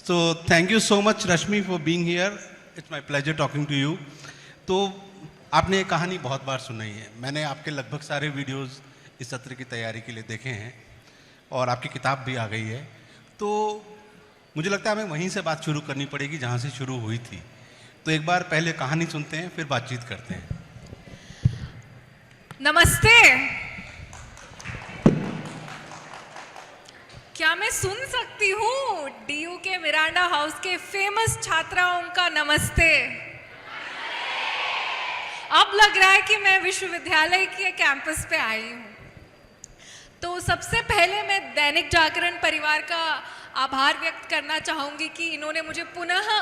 So thank you so much Rashmi for being here. It's my pleasure talking to you. तो आपने ये कहानी बहुत बार सुनाई है, मैंने आपके लगभग सारे वीडियोस इस सत्र की तैयारी के लिए देखे हैं और आपकी किताब भी आ गई है। तो मुझे लगता है हमें वहीं से बात शुरू करनी पड़ेगी जहाँ से शुरू हुई थी। तो एक बार पहले कहानी सुनते हैं, फिर बातचीत करते हैं। नमस्ते। क्या मैं सुन सकती हूँ डीयू के मिरांडा हाउस के फेमस छात्राओं का नमस्ते? अब लग रहा है कि मैं विश्वविद्यालय के कैंपस पे आई हूँ। तो सबसे पहले मैं दैनिक जागरण परिवार का आभार व्यक्त करना चाहूँगी कि इन्होंने मुझे पुनः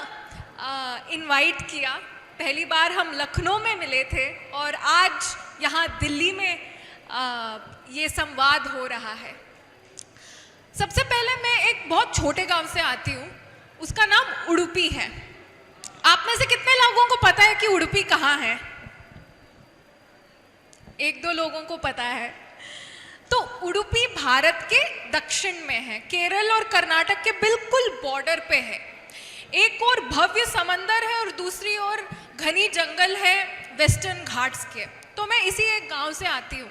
इनवाइट किया। पहली बार हम लखनऊ में मिले थे और आज यहाँ दिल्ली में ये संवाद हो रहा है। सबसे पहले मैं एक बहुत छोटे गांव से आती हूँ, उसका नाम उडुपी है। आप में से कितने लोगों को पता है कि उडुपी कहाँ है? एक दो लोगों को पता है। तो उडुपी भारत के दक्षिण में है, केरल और कर्नाटक के बिल्कुल बॉर्डर पे है। एक और भव्य समंदर है और दूसरी ओर घनी जंगल है वेस्टर्न घाट्स के। तो मैं इसी एक गांव से आती हूँ।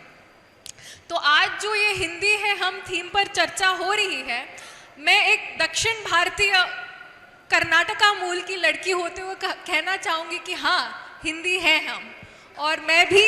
तो आज जो ये हिंदी है हम थीम पर चर्चा हो रही है, मैं एक दक्षिण भारतीय कर्नाटका मूल की लड़की होते हुए कहना चाहूँगी कि हाँ, हिंदी है हम, और मैं भी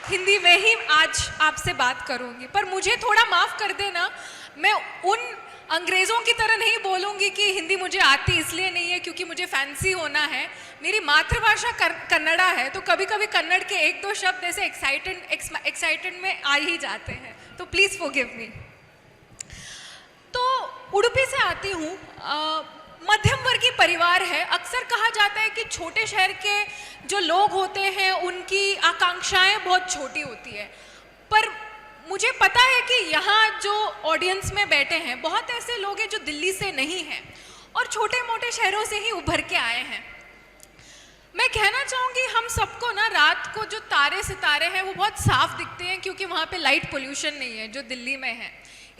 हिंदी में ही आज आपसे बात करूँगी। पर मुझे थोड़ा माफ़ कर देना, मैं उन अंग्रेज़ों की तरह नहीं बोलूँगी कि हिंदी मुझे आती इसलिए नहीं है क्योंकि मुझे फैंसी होना है। मेरी मातृभाषा कन्नड़ा है, तो कभी कभी कन्नड़ के एक दो शब्द ऐसे एक्साइटेड में आ ही जाते हैं, तो प्लीज़ फॉरगिव मी। तो उडुपी से आती हूँ, मध्यम वर्गीय परिवार है। अक्सर कहा जाता है कि छोटे शहर के जो लोग होते हैं उनकी आकांक्षाएं बहुत छोटी होती है, पर मुझे पता है कि यहाँ जो ऑडियंस में बैठे हैं बहुत ऐसे लोग हैं जो दिल्ली से नहीं हैं और छोटे मोटे शहरों से ही उभर के आए हैं। मैं कहना चाहूँगी हम सबको ना रात को जो तारे सितारे हैं वो बहुत साफ दिखते हैं क्योंकि वहाँ पे लाइट पोल्यूशन नहीं है जो दिल्ली में है।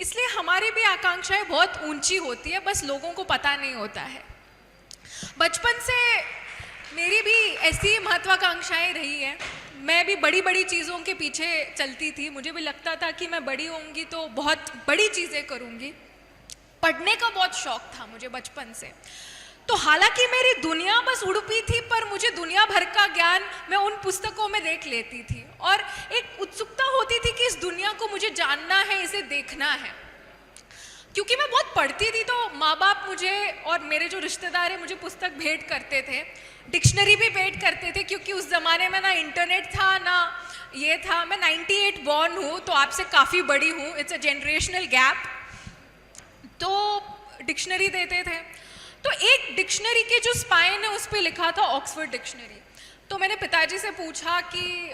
इसलिए हमारी भी आकांक्षाएं बहुत ऊंची होती है, बस लोगों को पता नहीं होता है। बचपन से मेरी भी ऐसी महत्वाकांक्षाएं रही हैं। मैं भी बड़ी बड़ी चीज़ों के पीछे चलती थी। मुझे भी लगता था कि मैं बड़ी होंगी तो बहुत बड़ी चीज़ें करूँगी। पढ़ने का बहुत शौक था मुझे बचपन से। तो हालांकि मेरी दुनिया बस उडुपी थी, पर मुझे दुनिया भर का ज्ञान मैं उन पुस्तकों में देख लेती थी और एक उत्सुकता होती थी कि इस दुनिया को मुझे जानना है, इसे देखना है। क्योंकि मैं बहुत पढ़ती थी तो माँ बाप मुझे और मेरे जो रिश्तेदार हैं मुझे पुस्तक भेंट करते थे, डिक्शनरी भी भेंट करते थे, क्योंकि उस ज़माने में ना इंटरनेट था ना ये था। मैं 98 बॉर्न हूँ तो आपसे काफ़ी बड़ी हूँ, इट्स अ जनरेशनल गैप। तो डिक्शनरी देते थे, तो एक डिक्शनरी के जो स्पाइन है उस पर लिखा था ऑक्सफोर्ड डिक्शनरी। तो मैंने पिताजी से पूछा कि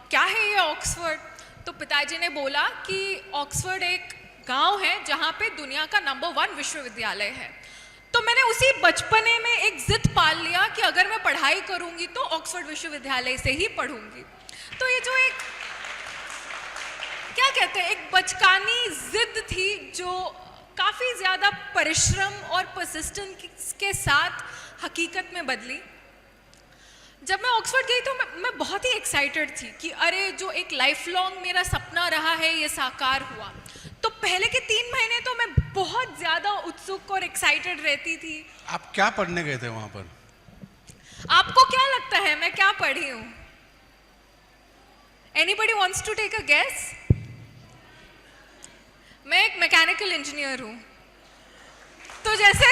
क्या है ये ऑक्सफोर्ड? तो पिताजी ने बोला कि ऑक्सफोर्ड एक गांव है जहाँ पे दुनिया का नंबर 1 विश्वविद्यालय है। तो मैंने उसी बचपने में एक जिद पाल लिया कि अगर मैं पढ़ाई करूँगी तो ऑक्सफोर्ड विश्वविद्यालय से ही पढ़ूंगी। तो ये जो एक क्या कहते हैं, एक बचकानी जिद थी जो काफ़ी ज़्यादा परिश्रम और परसिस्टेंस के साथ हकीकत में बदली। जब मैं ऑक्सफोर्ड गई तो मैं बहुत ही एक्साइटेड थी कि अरे जो एक लाइफ लॉन्ग मेरा सपना रहा है ये साकार हुआ। तो पहले के 3 महीने तो मैं बहुत ज़्यादा उत्सुक और एक्साइटेड रहती थी। आप क्या पढ़ने गए थे वहाँ पर? आपको क्या लगता है मैं क्या पढ़ी हूँ? Anybody wants to take a guess? मैं एक मैकेनिकल इंजीनियर हूँ। तो जैसे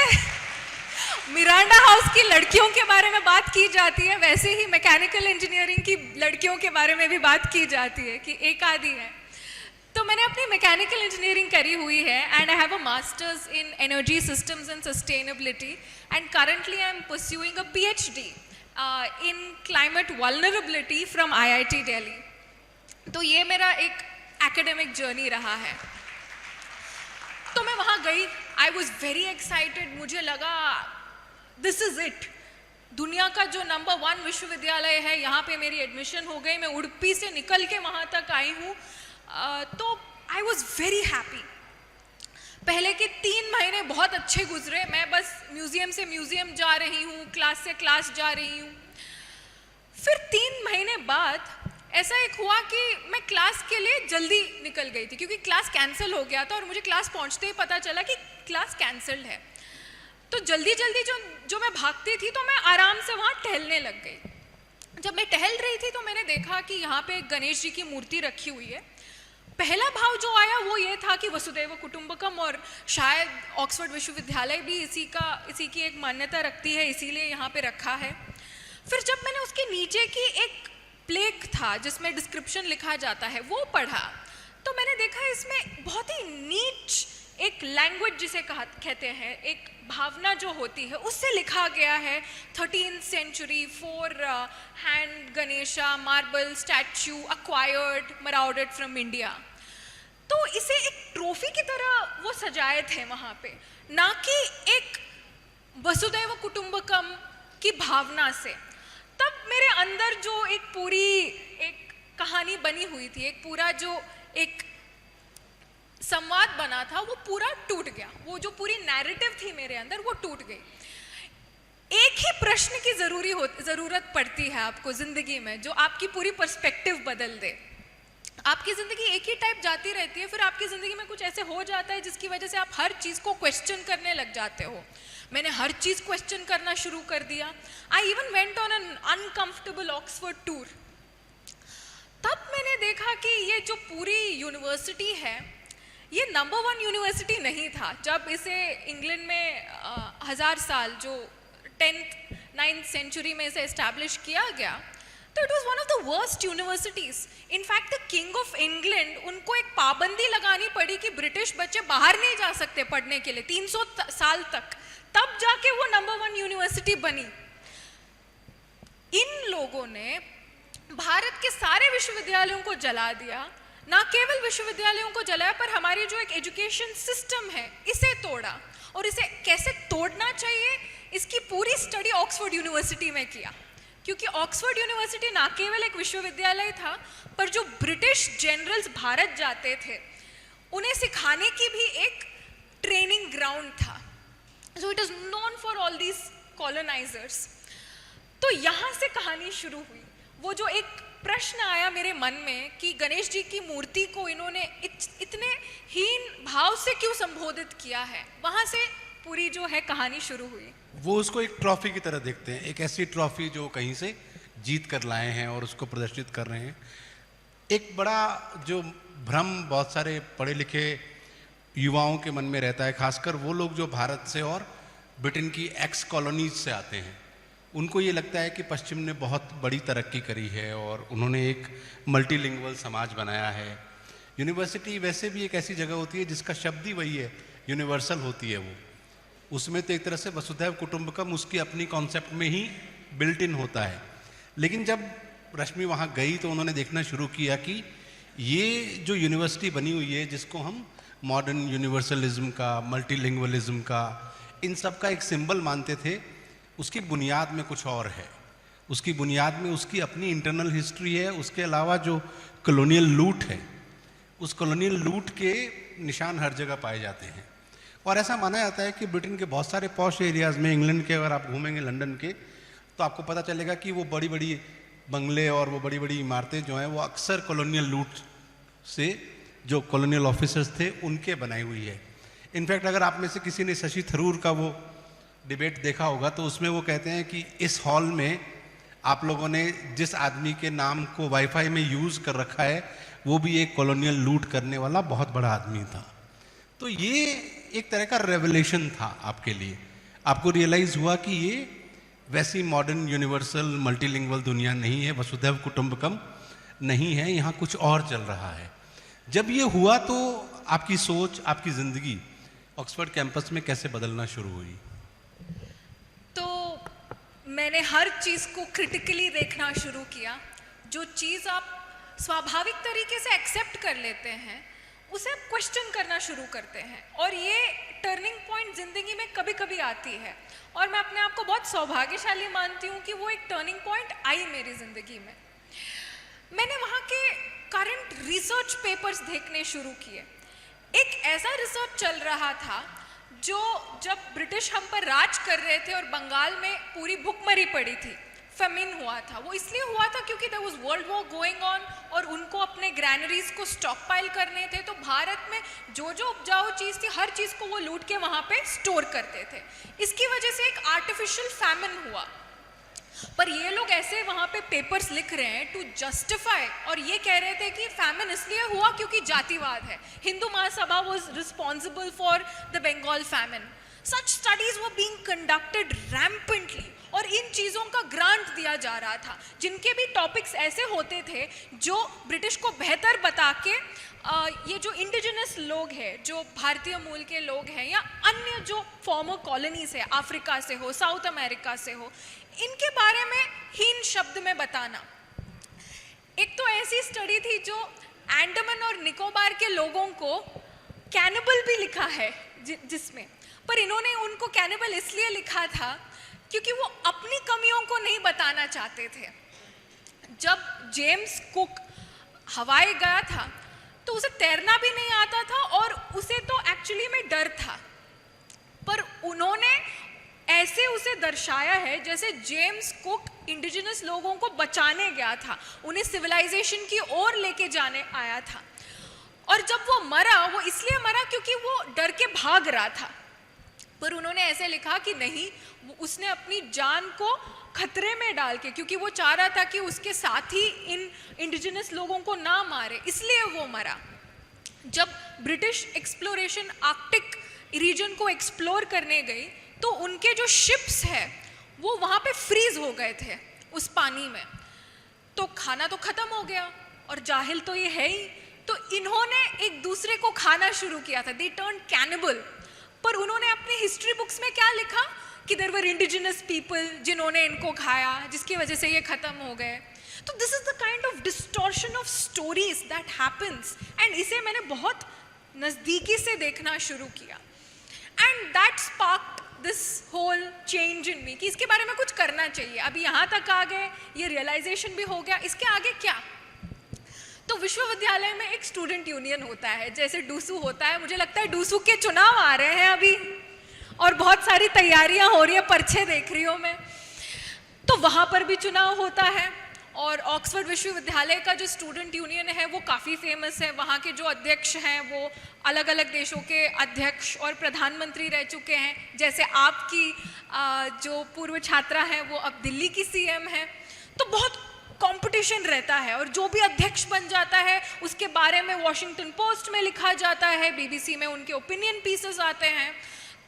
मिरांडा हाउस की लड़कियों के बारे में बात की जाती है, वैसे ही मैकेनिकल इंजीनियरिंग की लड़कियों के बारे में भी बात की जाती है कि एक आधी है। तो मैंने अपनी मैकेनिकल इंजीनियरिंग करी हुई है and I have a masters in energy systems and sustainability and currently I am pursuing a PhD in climate vulnerability from IIT Delhi. तो ये मेरा एक एकेडमिक जर्नी रहा है। तो मैं वहाँ गई, आई वॉज वेरी एक्साइटेड। मुझे लगा दिस इज़ इट, दुनिया का जो नंबर 1 विश्वविद्यालय है यहाँ पे मेरी एडमिशन हो गई। मैं उडुपी से निकल के वहाँ तक आई हूँ। तो आई वॉज वेरी हैप्पी। पहले के 3 महीने बहुत अच्छे गुजरे, मैं बस म्यूजियम से म्यूजियम जा रही हूँ, क्लास से क्लास जा रही हूँ। फिर 3 महीने बाद ऐसा एक हुआ कि मैं क्लास के लिए जल्दी निकल गई थी, क्योंकि क्लास कैंसिल हो गया था और मुझे क्लास पहुँचते ही पता चला कि क्लास कैंसिल्ड है। तो जल्दी जल्दी जो मैं भागती थी तो मैं आराम से वहाँ टहलने लग गई। जब मैं टहल रही थी तो मैंने देखा कि यहाँ पे गणेश जी की मूर्ति रखी हुई है। पहला भाव जो आया वो ये था कि वसुदैव कुटुंबकम, और शायद ऑक्सफोर्ड विश्वविद्यालय भी इसी की एक मान्यता रखती है, इसीलिए यहाँ पे रखा है। फिर जब मैंने उसके नीचे की एक प्लेक था जिसमें डिस्क्रिप्शन लिखा जाता है वो पढ़ा, तो मैंने देखा इसमें बहुत ही नीच एक लैंग्वेज जिसे कहते हैं, एक भावना जो होती है, उससे लिखा गया है 13th century 4 hand Ganesha marble statue acquired marauded from India. तो इसे एक ट्रॉफी की तरह वो सजाए थे वहाँ पे, ना कि एक वसुदैव कुटुंबकम की भावना से। तब मेरे अंदर जो एक पूरी एक कहानी बनी हुई थी, एक पूरा जो एक संवाद बना था, वो पूरा टूट गया। वो जो पूरी नैरेटिव थी मेरे अंदर वो टूट गई। एक ही प्रश्न की जरूरत पड़ती है आपको जिंदगी में, जो आपकी पूरी पर्सपेक्टिव बदल दे। आपकी जिंदगी एक ही टाइप जाती रहती है, फिर आपकी जिंदगी में कुछ ऐसे हो जाता है जिसकी वजह से आप हर चीज को क्वेश्चन करने लग जाते हो। मैंने हर चीज क्वेश्चन करना शुरू कर दिया। I even went on an uncomfortable Oxford tour. तब मैंने देखा कि ये जो पूरी यूनिवर्सिटी है, ये नंबर 1 यूनिवर्सिटी नहीं था। जब इसे इंग्लैंड में 1000 साल जो 10th 9th सेंचुरी में इसे एस्टैब्लिश किया गया, तो it was one of the worst universities. In fact the king of England, उनको एक पाबंदी लगानी पड़ी कि ब्रिटिश बच्चे बाहर नहीं जा सकते पढ़ने के लिए 300 साल तक, तब जाके वो नंबर 1 यूनिवर्सिटी बनी। इन लोगों ने भारत के सारे विश्वविद्यालयों को जला दिया। ना केवल विश्वविद्यालयों को जलाया, पर हमारी जो एक एजुकेशन सिस्टम है इसे तोड़ा। और इसे कैसे तोड़ना चाहिए इसकी पूरी स्टडी ऑक्सफोर्ड यूनिवर्सिटी में किया, क्योंकि ऑक्सफोर्ड यूनिवर्सिटी ना केवल एक विश्वविद्यालय था, पर जो ब्रिटिश जनरल्स भारत जाते थे उन्हें सिखाने की भी एक ट्रेनिंग ग्राउंड था। So it is known for all these colonisers. तो यहाँ से कहानी शुरू हुई। वो जो एक प्रश्न आया मेरे मन में कि गणेश जी की मूर्ति को इन्होंने इतने हीन भाव से क्यों संबोधित किया है, वहां से पूरी जो है कहानी शुरू हुई। वो उसको एक ट्रॉफी की तरह देखते हैं, एक ऐसी ट्रॉफी जो कहीं से जीत कर लाए हैं और उसको प्रदर्शित कर रहे हैं। एक बड़ा जो भ्रम बहुत सारे पढ़े लिखे युवाओं के मन में रहता है, खासकर वो लोग जो भारत से और ब्रिटेन की एक्स कॉलोनीज से आते हैं, उनको ये लगता है कि पश्चिम ने बहुत बड़ी तरक्की करी है और उन्होंने एक मल्टीलिंगुअल समाज बनाया है। यूनिवर्सिटी वैसे भी एक ऐसी जगह होती है जिसका शब्द ही वही है, यूनिवर्सल होती है वो। उसमें तो एक तरह से वसुधैव कुटुंबकम उसकी अपनी कॉन्सेप्ट में ही बिल्ट इन होता है। लेकिन जब रश्मि वहाँ गई तो उन्होंने देखना शुरू किया कि ये जो यूनिवर्सिटी बनी हुई है, जिसको हम मॉडर्न यूनिवर्सलिज्म का, मल्टीलिंगुअलिज्म का, इन सब का एक सिंबल मानते थे, उसकी बुनियाद में कुछ और है। उसकी बुनियाद में उसकी अपनी इंटरनल हिस्ट्री है। उसके अलावा जो कॉलोनियल लूट है, उस कॉलोनियल लूट के निशान हर जगह पाए जाते हैं। और ऐसा माना जाता है कि ब्रिटेन के बहुत सारे पॉश एरियाज़ में, इंग्लैंड के अगर आप घूमेंगे लंदन के, तो आपको पता चलेगा कि वो बड़ी बड़ी बंगले और वो बड़ी बड़ी इमारतें जो हैं वो अक्सर कॉलोनियल लूट से जो कॉलोनियल ऑफिसर्स थे उनके बनाई हुई है। इनफैक्ट अगर आप में से किसी ने शशि थरूर का वो डिबेट देखा होगा तो उसमें वो कहते हैं कि इस हॉल में आप लोगों ने जिस आदमी के नाम को वाईफाई में यूज़ कर रखा है वो भी एक कॉलोनियल लूट करने वाला बहुत बड़ा आदमी था। तो ये एक तरह का रेवलेशन था आपके लिए। आपको रियलाइज़ हुआ कि ये वैसी मॉडर्न यूनिवर्सल मल्टीलिंगुअल दुनिया नहीं है, वसुधैव कुटुंबकम नहीं है, यहाँ कुछ और चल रहा है। जब ये हुआ तो आपकी सोच, आपकी ज़िंदगी ऑक्सफोर्ड कैंपस में कैसे बदलना शुरू हुई? तो मैंने हर चीज़ को क्रिटिकली देखना शुरू किया। जो चीज़ आप स्वाभाविक तरीके से एक्सेप्ट कर लेते हैं उसे आप क्वेश्चन करना शुरू करते हैं। और ये टर्निंग पॉइंट ज़िंदगी में कभी कभी आती है, और मैं अपने आप को बहुत सौभाग्यशाली मानती हूँ कि वो एक टर्निंग पॉइंट आई मेरी ज़िंदगी में। मैंने वहाँ के करंट रिसर्च पेपर्स देखने शुरू किए। एक ऐसा रिसर्च चल रहा था जो जब ब्रिटिश हम पर राज कर रहे थे और बंगाल में पूरी भुखमरी पड़ी थी, फेमिन हुआ था। वो इसलिए हुआ था क्योंकि there was world war going on और उनको अपने ग्रैनरीज को स्टॉक पाइल करने थे। तो भारत में जो जो उपजाऊ चीज़ थी हर चीज़ को वो लूट के वहाँ पे स्टोर करते थे। इसकी वजह से एक आर्टिफिशियल फैमिन हुआ। पर ये लोग ऐसे वहाँ पे पेपर्स लिख रहे हैं टू जस्टिफाई, और ये कह रहे थे कि फैमिन इसलिए हुआ क्योंकि जातिवाद है। Hindu Mahasabha was responsible for the Bengal famine. Such studies were being conducted rampantly और इन चीज़ों का ग्रांट दिया जा रहा था, जिनके भी टॉपिक्स ऐसे होते थे जो ब्रिटिश को बेहतर बता के ये जो इंडिजिनस लोग हैं, जो भारतीय मूल के लोग हैं या अन्य जो फॉर्मर कॉलोनीज है, अफ्रीका से हो, साउथ अमेरिका से हो, इनके बारे में हीन शब्द में बताना। एक तो ऐसी स्टडी थी जो अंडमान और निकोबार के लोगों को कैनिबल भी लिखा है जिसमें, पर इन्होंने उनको कैनिबल इसलिए लिखा था क्योंकि वो अपनी कमियों को नहीं बताना चाहते थे। जब जेम्स कुक हवाई गया था तो उसे तैरना भी नहीं आता था और उसे तो एक्चुअली में डर था, पर उन्होंने ऐसे उसे दर्शाया है जैसे जेम्स कुक इंडिजिनस लोगों को बचाने गया था, उन्हें सिविलाइजेशन की ओर लेके जाने आया था। और जब वो मरा, वो इसलिए मरा क्योंकि वो डर के भाग रहा था। पर उन्होंने ऐसे लिखा कि नहीं, उसने अपनी जान को खतरे में डाल के, क्योंकि वो चाह रहा था कि उसके साथी इन इंडिजिनस लोगों को ना मारे, इसलिए वो मरा। जब ब्रिटिश एक्सप्लोरेशन आर्कटिक रीजन को एक्सप्लोर करने गई तो उनके जो शिप्स है वो वहाँ पे फ्रीज हो गए थे उस पानी में, तो खाना तो खत्म हो गया और जाहिल तो ये है ही, तो इन्होंने एक दूसरे को खाना शुरू किया था। They turn cannibal. पर उन्होंने अपनी हिस्ट्री बुक्स में क्या लिखा कि देयर वर इंडिजिनस पीपल जिन्होंने इनको खाया, जिसकी वजह से ये खत्म हो गए। तो this is the kind of distortion of stories that happens, and इसे मैंने बहुत नज़दीकी से देखना शुरू किया, and that sparked this whole change in me कि इसके बारे में कुछ करना चाहिए। अभी यहाँ तक आ गए, ये रियलाइजेशन भी हो गया, इसके आगे क्या। तो विश्वविद्यालय में एक स्टूडेंट यूनियन होता है, जैसे डूसू होता है। मुझे लगता है डूसू के चुनाव आ रहे हैं अभी और बहुत सारी तैयारियां हो रही है, पर्चे देख रही हूँ मैं। तो वहाँ पर भी चुनाव होता है और ऑक्सफोर्ड विश्वविद्यालय का जो स्टूडेंट यूनियन है वो काफ़ी फेमस है। वहाँ के जो अध्यक्ष हैं वो अलग अलग देशों के अध्यक्ष और प्रधानमंत्री रह चुके हैं। जैसे आपकी जो पूर्व छात्रा है वो अब दिल्ली की सीएम है। तो बहुत कंपटीशन रहता है और जो भी अध्यक्ष बन जाता है उसके बारे में वॉशिंगटन पोस्ट में लिखा जाता है, बीबीसी में उनके ओपिनियन पीसेस आते हैं।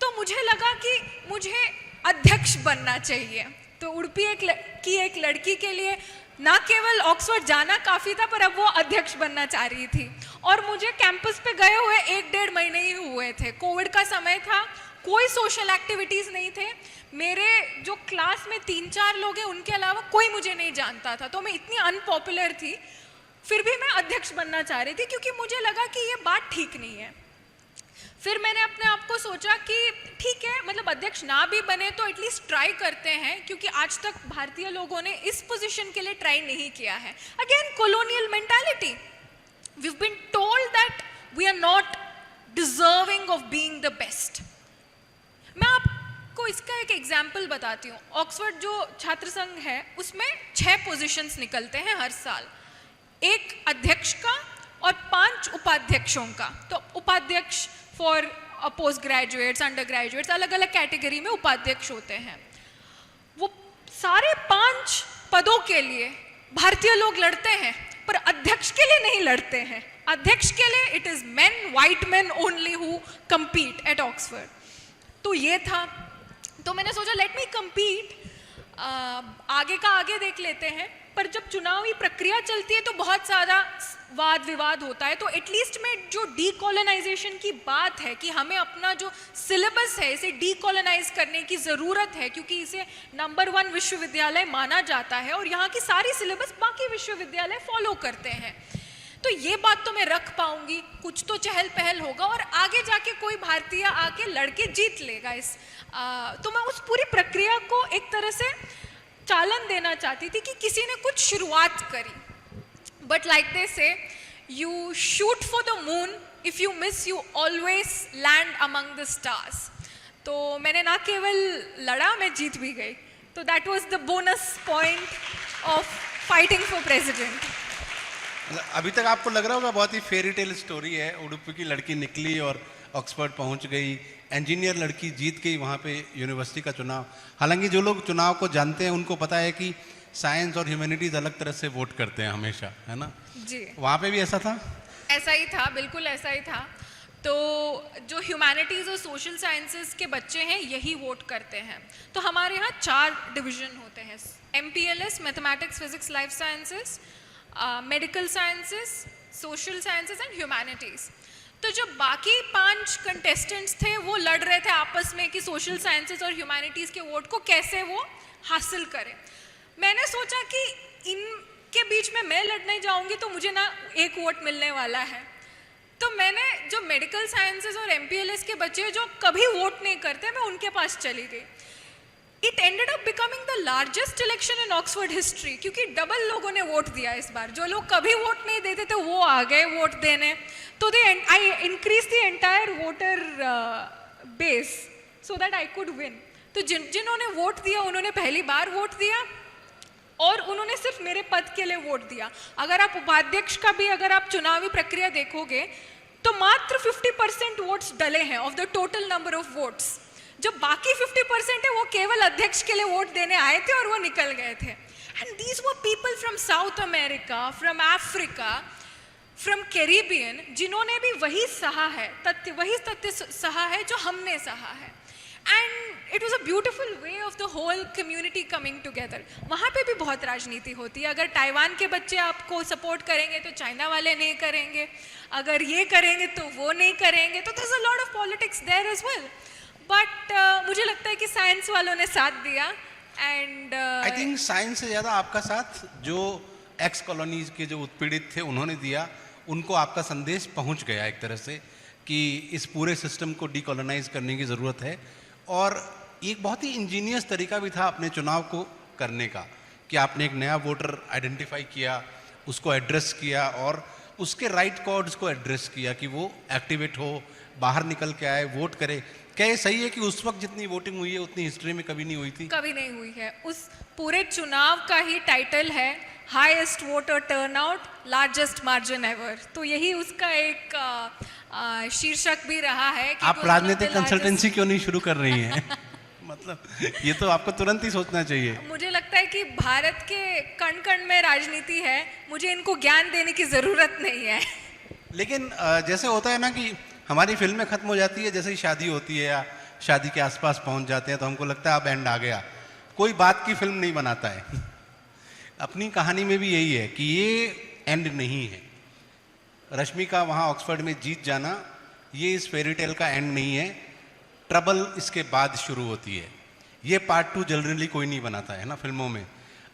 तो मुझे लगा कि मुझे अध्यक्ष बनना चाहिए। तो उडुपी एक लड़की के लिए ना केवल ऑक्सफोर्ड जाना काफ़ी था, पर अब वो अध्यक्ष बनना चाह रही थी। और मुझे कैंपस पे गए हुए 1-1.5 महीने ही हुए थे, कोविड का समय था, कोई सोशल एक्टिविटीज़ नहीं थे। मेरे जो क्लास में 3-4 लोग हैं उनके अलावा कोई मुझे नहीं जानता था। तो मैं इतनी अनपॉपुलर थी, फिर भी मैं अध्यक्ष बनना चाह रही थी क्योंकि मुझे लगा कि ये बात ठीक नहीं है। फिर मैंने अपने आप को सोचा कि ठीक है, मतलब अध्यक्ष ना भी बने तो एटलीस्ट ट्राई करते हैं, क्योंकि आज तक भारतीय लोगों ने इस पोजीशन के लिए ट्राई नहीं किया है। Again colonial mentality, we have been told that we are not deserving of being the best. मैं आपको इसका एक एग्जाम्पल बताती हूँ। ऑक्सफोर्ड जो छात्र संघ है उसमें 6 पोजीशंस निकलते हैं हर साल, एक अध्यक्ष का और 5 उपाध्यक्षों का। तो उपाध्यक्ष for post graduates, under graduates, अलग अलग कैटेगरी में उपाध्यक्ष होते हैं। वो सारे 5 पदों के लिए भारतीय लोग लड़ते हैं, पर अध्यक्ष के लिए नहीं लड़ते हैं। अध्यक्ष के लिए it is main, white main only who compete at Oxford. तो ये था, तो मैंने सोचा लेट मी कम्पीट, आगे का आगे देख लेते हैं। पर जब चुनावी प्रक्रिया चलती है तो बहुत ज़्यादा वाद विवाद होता है। तो एटलीस्ट में जो डीकोलोनाइजेशन की बात है कि हमें अपना जो सिलेबस है इसे डीकोलोनाइज करने की ज़रूरत है, क्योंकि इसे नंबर 1 विश्वविद्यालय माना जाता है और यहाँ की सारी सिलेबस बाकी विश्वविद्यालय फॉलो करते हैं। तो ये बात तो मैं रख पाऊंगी, कुछ तो चहल पहल होगा और आगे जाके कोई भारतीय आके लड़के जीत लेगा इस तो मैं उस पूरी प्रक्रिया को एक तरह से चालन देना चाहती थी कि किसी ने कुछ शुरुआत करी। बट लाइक दे से, you shoot for the moon if you miss you always land among the stars. तो मैंने ना केवल लड़ा, मैं जीत भी गई। तो that was the bonus point of fighting for president. अभी तक आपको लग रहा होगा बहुत ही फेरी टेल स्टोरी है, उडुपी की लड़की निकली और ऑक्सफोर्ड पहुंच गई, इंजीनियर लड़की जीत गई वहाँ पे यूनिवर्सिटी का चुनाव। हालांकि जो लोग चुनाव को जानते हैं उनको पता है कि साइंस और ह्यूमैनिटीज़ अलग तरह से वोट करते हैं हमेशा, है ना? जी, वहाँ पे भी ऐसा था? ऐसा ही था, बिल्कुल ऐसा ही था। तो जो ह्यूमैनिटीज़ और सोशल साइंसेस के बच्चे हैं यही वोट करते हैं। तो हमारे यहाँ 4 डिवीज़न होते हैं, MPLS mathematics physics life sciences, medical sciences, social sciences and humanities. तो जो बाकी 5 कंटेस्टेंट्स थे वो लड़ रहे थे आपस में कि सोशल साइंसेस और ह्यूमैनिटीज़ के वोट को कैसे वो हासिल करें। मैंने सोचा कि इनके बीच में मैं लड़ने जाऊंगी तो मुझे ना एक वोट मिलने वाला है। तो मैंने जो मेडिकल साइंसेस और MPLS के बच्चे जो कभी वोट नहीं करते, मैं उनके पास चली गई। It ended up becoming the largest election in Oxford history, क्योंकि डबल लोगों ने वोट दिया इस बार। जो लोग कभी वोट नहीं देते थे वो आ गए वोट देने। तो I increase the entire voter base so that I could win. तो जिन्होंने वोट दिया उन्होंने पहली बार वोट दिया और उन्होंने सिर्फ मेरे पद के लिए वोट दिया। अगर आप उपाध्यक्ष का भी अगर आप चुनावी प्रक्रिया देखोगे तो मात्र 50% वोट्स डले हैं of the total number of votes. जो बाकी 50% है वो केवल अध्यक्ष के लिए वोट देने आए थे और वो निकल गए थे। And these were people from South America, from Africa, from Caribbean, जिन्होंने भी वही सहा है जो हमने सहा है। And it was a beautiful way of the whole community coming together. वहाँ पे भी बहुत राजनीति होती है। अगर ताइवान के बच्चे आपको सपोर्ट करेंगे तो चाइना वाले नहीं करेंगे, अगर ये करेंगे तो वो नहीं करेंगे। तो there is a lot of politics there as well. But मुझे लगता है कि साइंस वालों ने साथ दिया। एंड आई थिंक साइंस से ज़्यादा आपका साथ जो एक्स कॉलोनीज के जो उत्पीड़ित थे उन्होंने दिया। उनको आपका संदेश पहुंच गया एक तरह से कि इस पूरे सिस्टम को डीकॉलोनाइज करने की ज़रूरत है। और एक बहुत ही इंजीनियस तरीका भी था अपने चुनाव को करने का कि आपने एक नया वोटर आइडेंटिफाई किया, उसको एड्रेस किया और उसके राइट कॉर्ड्स को एड्रेस किया कि वो एक्टिवेट हो, बाहर निकल के आए, वोट करे। क्या ये सही है कि उस वक्त जितनी वोटिंग हुई है उतनी हिस्ट्री में कभी नहीं हुई थी? कभी नहीं हुई है। उस पूरे चुनाव का ही टाइटल है highest voter turnout, largest margin ever. तो यही उसका एक शीर्षक भी रहा है कि आप राजनीतिक कंसल्टेंसी क्यों नहीं शुरू कर रही हैं? मतलब ये तो आपको तुरंत ही सोचना चाहिए। मुझे लगता है कि भारत के कण कण में राजनीति है, मुझे इनको ज्ञान देने की जरूरत नहीं है। लेकिन जैसे होता है ना कि हमारी फिल्में खत्म हो जाती है, जैसे ही शादी होती है या शादी के आसपास पहुंच जाते हैं तो हमको लगता है अब एंड आ गया। कोई बात की फिल्म नहीं बनाता है। अपनी कहानी में भी यही है कि ये एंड नहीं है। रश्मि का वहाँ ऑक्सफोर्ड में जीत जाना ये इस फेरी टेल का एंड नहीं है। ट्रबल इसके बाद शुरू होती है। ये पार्ट 2 जनरली कोई नहीं बनाता है ना फिल्मों में।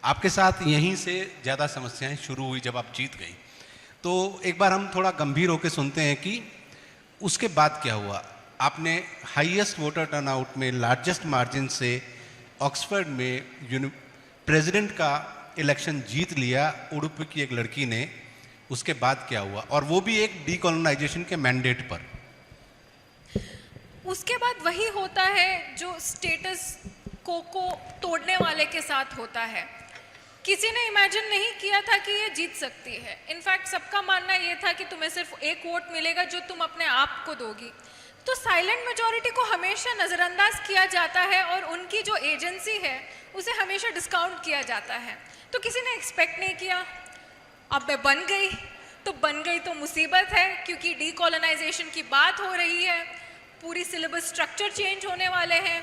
आपके साथ यहीं से ज़्यादा समस्याएं शुरू हुई जब आप जीत गई। तो एक बार हम थोड़ा गंभीर होकर सुनते हैं कि उसके बाद क्या हुआ। आपने हाईएस्ट वोटर टर्नआउट में लार्जेस्ट मार्जिन से ऑक्सफोर्ड में प्रेसिडेंट का इलेक्शन जीत लिया उडुपी की एक लड़की ने। उसके बाद क्या हुआ, और वो भी एक डीकॉलोनाइजेशन के मैंडेट पर? उसके बाद वही होता है जो स्टेटस को तोड़ने वाले के साथ होता है। किसी ने इमेजिन नहीं किया था कि ये जीत सकती है। इनफैक्ट सबका मानना ये था कि तुम्हें सिर्फ एक वोट मिलेगा जो तुम अपने आप को दोगी। तो साइलेंट मेजॉरिटी को हमेशा नज़रअंदाज किया जाता है और उनकी जो एजेंसी है उसे हमेशा डिस्काउंट किया जाता है। तो किसी ने एक्सपेक्ट नहीं किया। अब मैं बन गई तो मुसीबत है, क्योंकि डीकॉलोनाइजेशन की बात हो रही है, पूरी सिलेबस स्ट्रक्चर चेंज होने वाले हैं,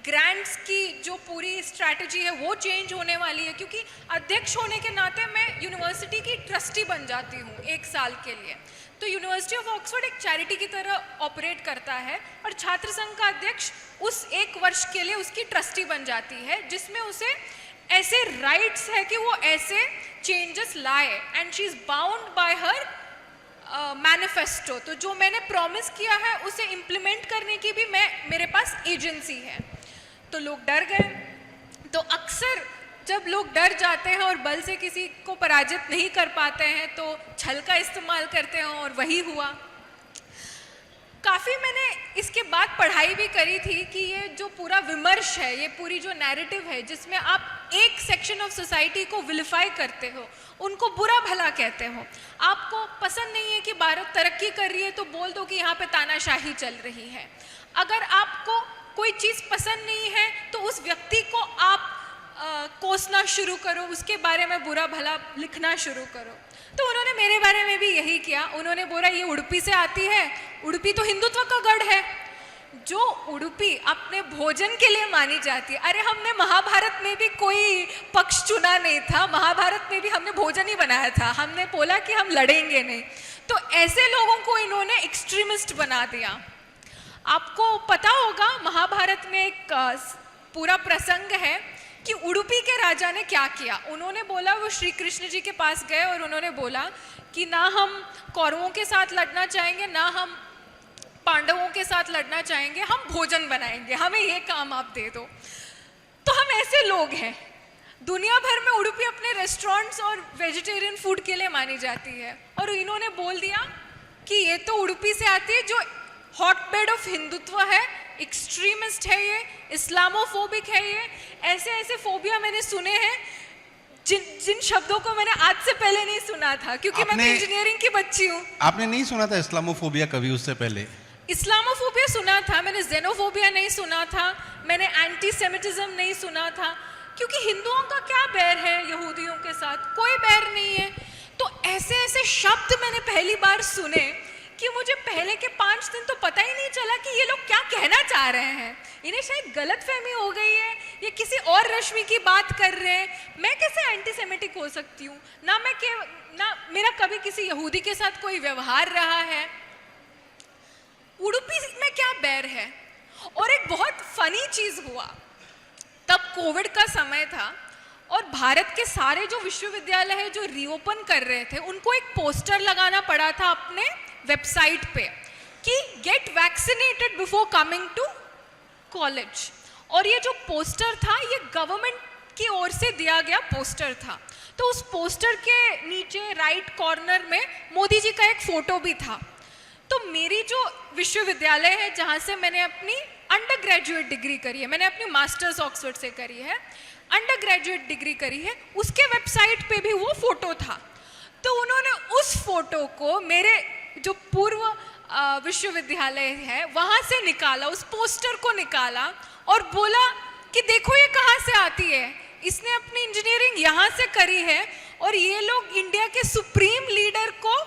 ग्रांट्स की जो पूरी स्ट्रैटेजी है वो चेंज होने वाली है। क्योंकि अध्यक्ष होने के नाते मैं यूनिवर्सिटी की ट्रस्टी बन जाती हूँ 1 साल के लिए। तो यूनिवर्सिटी ऑफ ऑक्सफोर्ड एक चैरिटी की तरह ऑपरेट करता है और छात्र संघ का अध्यक्ष उस 1 वर्ष के लिए उसकी ट्रस्टी बन जाती है, जिसमें उसे ऐसे राइट्स है कि वो ऐसे चेंजेस लाए। And she is bound by her manifesto. तो जो मैंने प्रॉमिस किया है उसे इम्प्लीमेंट करने की भी मेरे पास एजेंसी है। तो लोग डर गए। तो अक्सर जब लोग डर जाते हैं और बल से किसी को पराजित नहीं कर पाते हैं तो छल का इस्तेमाल करते हैं, और वही हुआ। काफ़ी मैंने इसके बाद पढ़ाई भी करी थी कि ये जो पूरा विमर्श है, ये पूरी जो नैरेटिव है जिसमें आप एक सेक्शन ऑफ सोसाइटी को विलिफाई करते हो, उनको बुरा भला कहते हो, आपको पसंद नहीं है कि भारत तरक्की कर रही है तो बोल दो कि यहाँ पे तानाशाही चल रही है। अगर आपको कोई चीज़ पसंद नहीं है तो उस व्यक्ति को आप कोसना शुरू करो, उसके बारे में बुरा भला लिखना शुरू करो। तो उन्होंने मेरे बारे में भी यही किया। उन्होंने बोला ये उडुपी से आती है, उडुपी तो हिंदुत्व का गढ़ है। जो उडुपी अपने भोजन के लिए मानी जाती है, अरे हमने महाभारत में भी कोई पक्ष चुना नहीं था, महाभारत में भी हमने भोजन ही बनाया था, हमने बोला कि हम लड़ेंगे नहीं। तो ऐसे लोगों को इन्होंने एक्सट्रीमिस्ट बना दिया। आपको पता होगा महाभारत में एक पूरा प्रसंग है कि उडुपी के राजा ने क्या किया। उन्होंने बोला, वो श्री कृष्ण जी के पास गए और उन्होंने बोला कि ना हम कौरवों के साथ लड़ना चाहेंगे, ना हम पांडवों के साथ लड़ना चाहेंगे, हम भोजन बनाएंगे, हमें ये काम आप दे दो। तो हम ऐसे लोग हैं। दुनिया भर में उडुपी अपने रेस्टोरेंट्स और वेजिटेरियन फूड के लिए मानी जाती है, और इन्होंने बोल दिया कि ये तो उडुपी से आती है, जो हॉटबेड ऑफ हिंदुत्व है, एक्सट्रीमिस्ट है, ये इस्लामोफोबिक है। ये ऐसे ऐसे फोबिया मैंने सुने हैं जिन शब्दों को मैंने आज से पहले नहीं सुना था, क्योंकि मैं इंजीनियरिंग की बच्ची हूँ। आपने नहीं सुना था इस्लामोफोबिया कभी उससे पहले? इस्लामोफोबिया सुना था मैंने, जेनोफोबिया नहीं सुना था मैंने, एंटी सेमिटिज्म नहीं सुना था, क्योंकि हिंदुओं का क्या बैर है यहूदियों के साथ? कोई बैर नहीं है। तो ऐसे ऐसे शब्द मैंने पहली बार सुने कि मुझे पहले के 5 दिन तो पता ही नहीं चला कि ये लोग क्या कहना चाह रहे हैं। इन्हें शायद गलतफहमी हो गई है, ये किसी और रश्मि की बात कर रहे हैं। मैं कैसे एंटीसेमिटिक हो सकती हूँ? ना मेरा कभी किसी यहूदी के साथ कोई व्यवहार रहा है। उडुपी में क्या बैर है? और एक बहुत फनी चीज हुआ, तब कोविड का समय था और भारत के सारे जो विश्वविद्यालय है जो रीओपन कर रहे थे, उनको एक पोस्टर लगाना पड़ा था अपने वेबसाइट पे कि get vaccinated before coming to college. और ये जो पोस्टर था ये गवर्नमेंट की ओर से दिया गया पोस्टर था। तो उस पोस्टर के नीचे राइट कॉर्नर में मोदी जी का एक फोटो भी था। तो मेरी जो विश्वविद्यालय है जहाँ से मैंने अपनी अंडर ग्रेजुएट डिग्री करी है, मैंने अपनी मास्टर्स ऑक्सफोर्ड से करी है, अंडर ग्रेजुएट डिग्री करी है, उसके वेबसाइट पे भी वो फोटो था। तो उन्होंने उस फोटो को मेरे जो पूर्व विश्वविद्यालय है वहाँ से निकाला, उस पोस्टर को निकाला और बोला कि देखो ये कहाँ से आती है, इसने अपनी इंजीनियरिंग यहाँ से करी है और ये लोग इंडिया के सुप्रीम लीडर को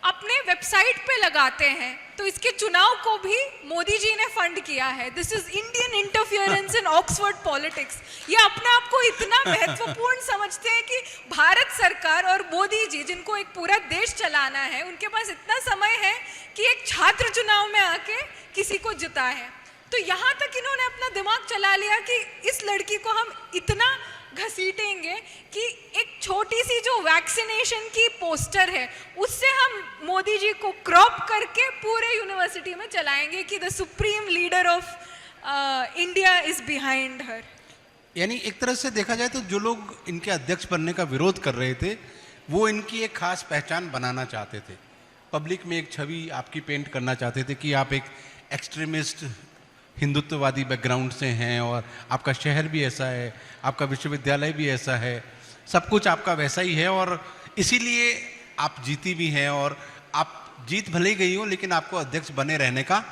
अपने वेबसाइट पे लगाते हैं, तो इसके चुनाव को भी मोदी जी ने फंड किया है। This is Indian interference in Oxford politics. ये अपने आप को इतना महत्वपूर्ण समझते हैं कि भारत सरकार और मोदी जी, जिनको एक पूरा देश चलाना है, उनके पास इतना समय है कि एक छात्र चुनाव में आके किसी को जिताए। तो यहाँ तक इन्होंने अपना दिमाग चला लिया कि इस लड़की को हम इतना घसीटेंगे कि एक छोटी सी जो वैक्सीनेशन की पोस्टर है उससे हम मोदी जी को क्रॉप करके पूरे यूनिवर्सिटी में चलाएंगे कि the supreme leader of India is behind her. यानी एक तरह से देखा जाए तो जो लोग इनके अध्यक्ष बनने का विरोध कर रहे थे वो इनकी एक खास पहचान बनाना चाहते थे, पब्लिक में एक छवि आपकी पेंट करना चाहते थे कि आप एक एक्सट्रीमिस्ट हिंदुत्ववादी बैकग्राउंड से हैं और आपका शहर भी ऐसा है, आपका विश्वविद्यालय भी ऐसा है, सब कुछ आपका वैसा ही है और इसीलिए आप जीती भी हैं और आप जीत भले ही गई हो लेकिन आपको अध्यक्ष बने रहने का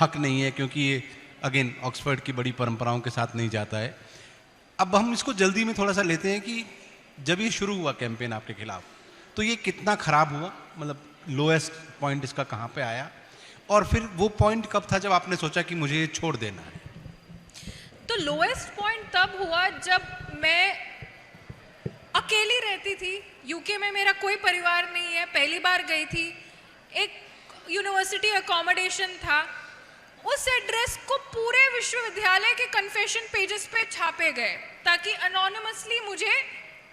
हक नहीं है, क्योंकि ये अगेन ऑक्सफोर्ड की बड़ी परंपराओं के साथ नहीं जाता है। अब हम इसको जल्दी में थोड़ा सा लेते हैं कि जब ये शुरू हुआ कैंपेन आपके खिलाफ तो ये कितना खराब हुआ, मतलब लोएस्ट पॉइंट इसका कहाँ पे आया, और फिर वो पॉइंट कब था जब आपने सोचा कि मुझे ये छोड़ देना है? तो लोएस्ट पॉइंट तब हुआ जब मैं अकेली रहती थी। यूके में मेरा कोई परिवार नहीं है, पहली बार गई थी, एक यूनिवर्सिटी अकोमोडेशन था, उस एड्रेस को पूरे विश्वविद्यालय के कन्फेशन पेजेस पे छापे गए ताकि अनोनिमसली मुझे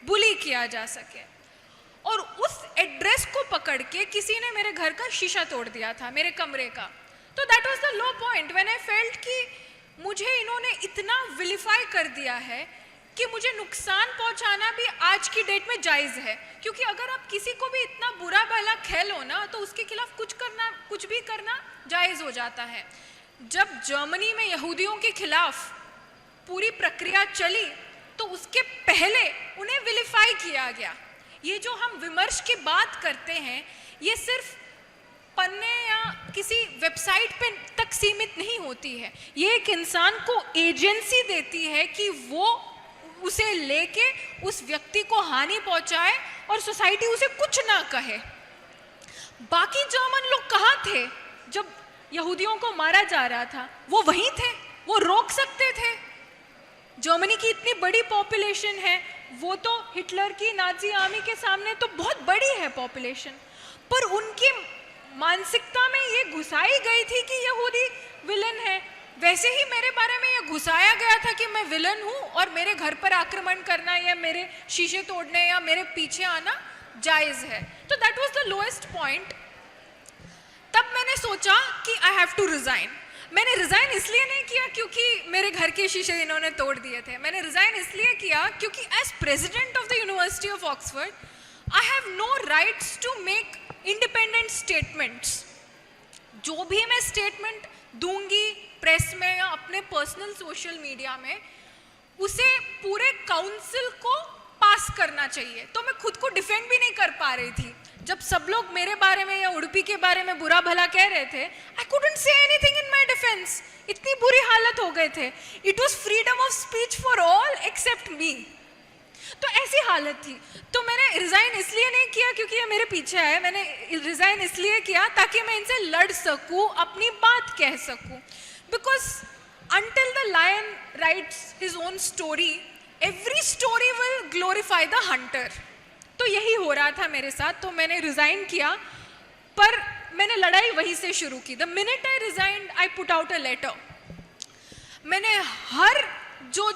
बुली किया जा सके। और उस एड्रेस को पकड़ के किसी ने मेरे घर का शीशा तोड़ दिया था, मेरे कमरे का। तो that was the low point when I felt कि मुझे इन्होंने इतना विलिफाई कर दिया है कि मुझे नुकसान पहुंचाना भी आज की डेट में जायज़ है, क्योंकि अगर आप किसी को भी इतना बुरा भला खेलो ना तो उसके खिलाफ कुछ भी करना जायज़ हो जाता है। जब जर्मनी में यहूदियों के खिलाफ पूरी प्रक्रिया चली तो उसके पहले उन्हें विलिफाई किया गया। ये जो हम विमर्श की बात करते हैं ये सिर्फ पन्ने या किसी वेबसाइट पे तक सीमित नहीं होती है, ये एक इंसान को एजेंसी देती है कि वो उसे लेके उस व्यक्ति को हानि पहुंचाए और सोसाइटी उसे कुछ ना कहे। बाकी जर्मन लोग कहाँ थे जब यहूदियों को मारा जा रहा था? वो वहीं थे, वो रोक सकते थे। जर्मनी की इतनी बड़ी पॉपुलेशन है, वो तो हिटलर की नाजी आर्मी के सामने तो बहुत बड़ी है पॉपुलेशन, पर उनकी मानसिकता में ये घुसाई गई थी कि यहूदी विलन है। वैसे ही मेरे बारे में ये घुसाया गया था कि मैं विलन हूँ और मेरे घर पर आक्रमण करना या मेरे शीशे तोड़ने या मेरे पीछे आना जायज़ है। तो that was the lowest point. तब मैंने सोचा कि आई हैव टू रिज़ाइन। मैंने रिज़ाइन इसलिए नहीं किया क्योंकि मेरे घर के शीशे इन्होंने तोड़ दिए थे। मैंने रिज़ाइन इसलिए किया क्योंकि as president of the University of Oxford I have no rights to make independent statements. जो भी मैं स्टेटमेंट दूंगी प्रेस में या अपने पर्सनल सोशल मीडिया में, उसे पूरे काउंसिल को पास करना चाहिए। तो मैं खुद को डिफेंड भी नहीं कर पा रही थी। जब सब लोग मेरे बारे में या उडुपी के बारे में बुरा भला कह रहे थे, I couldn't say anything in my defence. इतनी बुरी हालत हो गए थे। It was freedom of speech for all except me. तो ऐसी हालत थी। तो मैंने रिज़ाइन इसलिए नहीं किया क्योंकि ये मेरे पीछे है, मैंने रिज़ाइन इसलिए किया ताकि मैं इनसे लड़ सकूं, अपनी बात कह सकूं। Because until the lion writes his own story, every story will glorify the hunter. तो यही हो रहा था मेरे साथ। तो मैंने रिज़ाइन किया, पर मैंने लड़ाई वहीं से शुरू की। The minute I resigned, I put out a letter. मैंने हर जो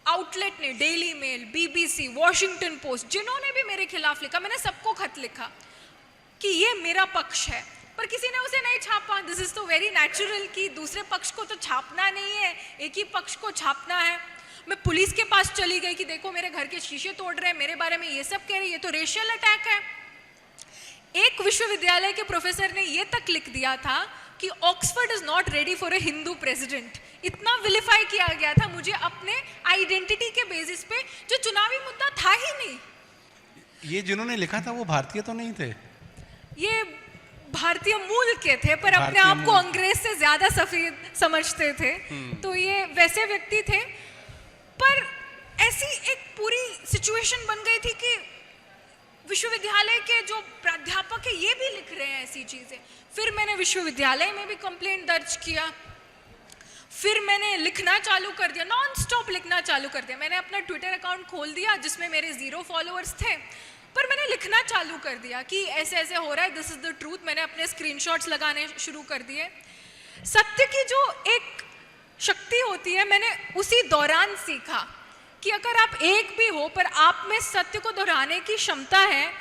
आउटलेट ने, Daily Mail, BBC, Washington Post, जिन्होंने भी मेरे खिलाफ लिखा, मैंने सबको खत लिखा कि ये मेरा पक्ष है, पर किसी ने उसे नहीं छापा। दिस इज तो वेरी नेचुरल कि दूसरे पक्ष को तो छापना नहीं है, एक ही पक्ष को छापना है। मैं पुलिस के पास चली गई कि देखो मेरे घर के शीशे तोड़ रहे हैं, मेरे बारे में ये सब कह रहे हैं, ये तो रेशियल अटैक है। एक विश्वविद्यालय के प्रोफेसर ने ये तक लिख दिया था कि Oxford is not ready for a Hindu president. इतना विलिफाई किया गया था मुझे अपने आइडेंटिटी के बेसिस पे, जो चुनावी मुद्दा था ही नहीं। ये जिन्होंने लिखा था वो भारतीय तो नहीं थे? ये भारतीय मूल के थे, पर अपने आप को अंग्रेज से ज्यादा सफेद समझते थे। तो ये वैसे व्यक्ति थे। पर ऐसी एक पूरी सिचुएशन बन गई थी कि विश्वविद्यालय के जो प्राध्यापक है ये भी लिख रहे हैं ऐसी चीजें। फिर मैंने विश्वविद्यालय में भी कंप्लेंट दर्ज किया। फिर मैंने लिखना चालू कर दिया, नॉन स्टॉप लिखना चालू कर दिया। मैंने अपना ट्विटर अकाउंट खोल दिया जिसमें मेरे 0 फॉलोअर्स थे, पर मैंने लिखना चालू कर दिया कि ऐसे ऐसे हो रहा है, दिस इज द ट्रूथ। मैंने अपने स्क्रीनशॉट्स लगाने शुरू कर दिए। सत्य की जो एक शक्ति होती है, मैंने उसी दौरान सीखा कि अगर आप एक भी हो पर आप में सत्य को दोहराने की क्षमता है,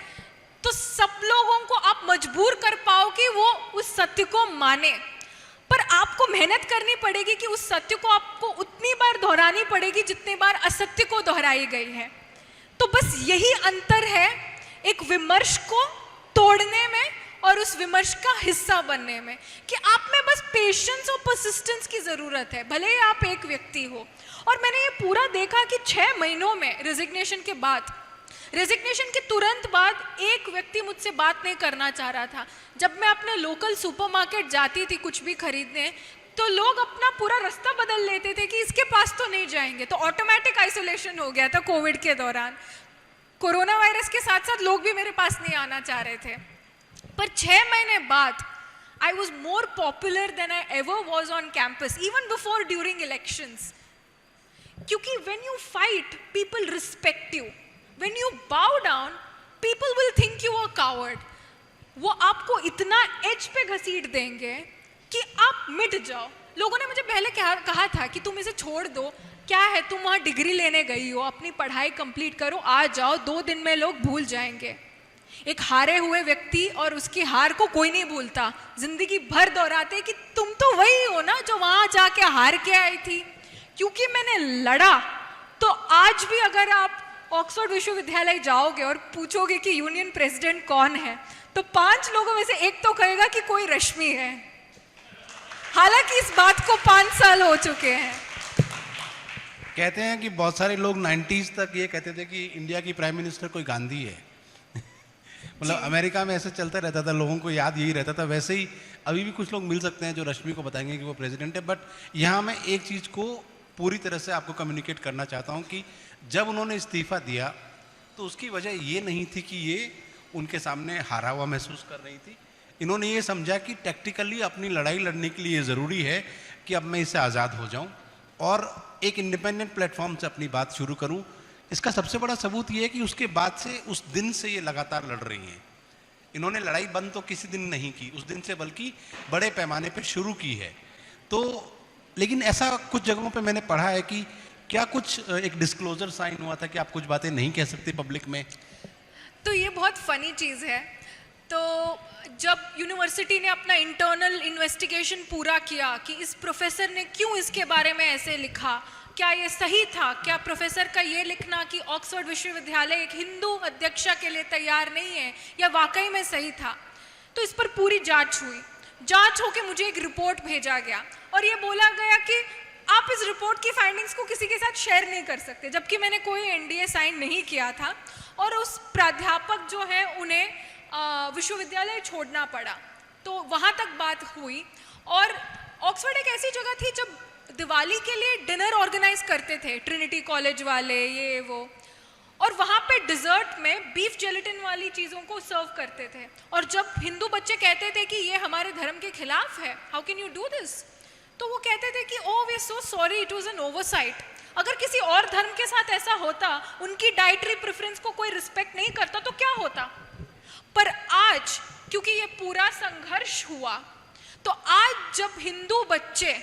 तो सब लोगों को आप मजबूर कर पाओ कि वो उस सत्य को माने। पर आपको मेहनत करनी पड़ेगी कि उस सत्य को आपको उतनी बार दोहरानी पड़ेगी जितनी बार असत्य को दोहराई गई है। तो बस यही अंतर है एक विमर्श को तोड़ने में और उस विमर्श का हिस्सा बनने में, कि आप में बस पेशेंस और परसिस्टेंस की ज़रूरत है, भले ही आप एक व्यक्ति हो। और मैंने ये पूरा देखा कि 6 महीनों में रेजिग्नेशन के बाद, रेजिग्नेशन के तुरंत बाद एक व्यक्ति मुझसे बात नहीं करना चाह रहा था। जब मैं अपने लोकल सुपरमार्केट जाती थी कुछ भी खरीदने, तो लोग अपना पूरा रास्ता बदल लेते थे कि इसके पास तो नहीं जाएंगे। तो ऑटोमेटिक आइसोलेशन हो गया था कोविड के दौरान। कोरोना वायरस के साथ साथ लोग भी मेरे पास नहीं आना चाह रहे थे। पर 6 महीने बाद I was more popular than I ever was on campus, even before during elections. क्योंकि when you fight people respect you, when you bow down people will think you a coward. वो आपको इतना एज पे घसीट देंगे कि आप मिट जाओ। लोगों ने मुझे पहले कहा था कि तुम इसे छोड़ दो, क्या है तुम वहाँ डिग्री लेने गई हो, अपनी पढ़ाई कंप्लीट करो, आ जाओ, 2 दिन में लोग भूल जाएंगे। एक हारे हुए व्यक्ति और उसकी हार को कोई नहीं भूलता, जिंदगी भर दोहराते कि तुम तो वही हो ना जो वहाँ जाके हार के आई थी। क्योंकि मैंने लड़ा, तो आज भी अगर आप ऑक्सफोर्ड विश्वविद्यालय जाओगे और पूछोगे कि यूनियन प्रेसिडेंट कौन है, तो 5 लोगों में से एक तो कहेगा कि कोई रश्मि है, हालांकि इस बात को 5 साल हो चुके हैं। कहते हैं कि बहुत सारे लोग 90s तक ये कहते थे कि इंडिया की प्राइम मिनिस्टर कोई गांधी है। मतलब अमेरिका में ऐसे चलता रहता था, लोगों को याद यही रहता था। वैसे ही अभी भी कुछ लोग मिल सकते हैं जो रश्मि को बताएंगे कि वो प्रेसिडेंट है। बट यहाँ मैं एक चीज़ को पूरी तरह से आपको कम्युनिकेट करना चाहता हूँ कि जब उन्होंने इस्तीफा दिया तो उसकी वजह ये नहीं थी कि ये उनके सामने हारा हुआ महसूस कर रही थी। इन्होंने ये समझा कि टैक्टिकली अपनी लड़ाई लड़ने के लिए ज़रूरी है कि अब मैं इससे आज़ाद हो जाऊँ और एक इंडिपेंडेंट प्लेटफॉर्म से अपनी बात शुरू करूँ। इसका सबसे बड़ा सबूत ये है कि उसके बाद से, उस दिन से ये लगातार लड़ रही हैं। इन्होंने लड़ाई बंद तो किसी दिन नहीं की उस दिन से, बल्कि बड़े पैमाने पे शुरू की है। तो लेकिन ऐसा कुछ जगहों पे मैंने पढ़ा है कि क्या कुछ एक डिस्क्लोजर साइन हुआ था कि आप कुछ बातें नहीं कह सकते पब्लिक में। तो ये बहुत फनी चीज़ है। तो जब यूनिवर्सिटी ने अपना इंटरनल इन्वेस्टिगेशन पूरा किया कि इस प्रोफेसर ने क्यों इसके बारे में ऐसे लिखा, क्या ये सही था, क्या प्रोफेसर का ये लिखना कि ऑक्सफोर्ड विश्वविद्यालय एक हिंदू अध्यक्षा के लिए तैयार नहीं है, या वाकई में सही था, तो इस पर पूरी जांच हुई। जांच होकर मुझे एक रिपोर्ट भेजा गया और ये बोला गया कि आप इस रिपोर्ट की फाइंडिंग्स को किसी के साथ शेयर नहीं कर सकते, जबकि मैंने कोई एनडीए साइन नहीं किया था और उस प्राध्यापक जो है उन्हें विश्वविद्यालय छोड़ना पड़ा। तो वहाँ तक बात हुई। और ऑक्सफोर्ड एक ऐसी जगह थी जब दिवाली के लिए डिनर ऑर्गेनाइज करते थे ट्रिनिटी कॉलेज वाले, ये वो, और वहाँ पे डिज़र्ट में बीफ जेलेटिन वाली चीज़ों को सर्व करते थे। और जब हिंदू बच्चे कहते थे कि ये हमारे धर्म के खिलाफ है, how can you do this, तो वो कहते थे कि oh we are so sorry, it was an oversight. अगर किसी और धर्म के साथ ऐसा होता, उनकी डाइटरी प्रेफरेंस को कोई रिस्पेक्ट नहीं करता, तो क्या होता। पर आज क्योंकि ये पूरा संघर्ष हुआ, तो आज जब हिंदू बच्चे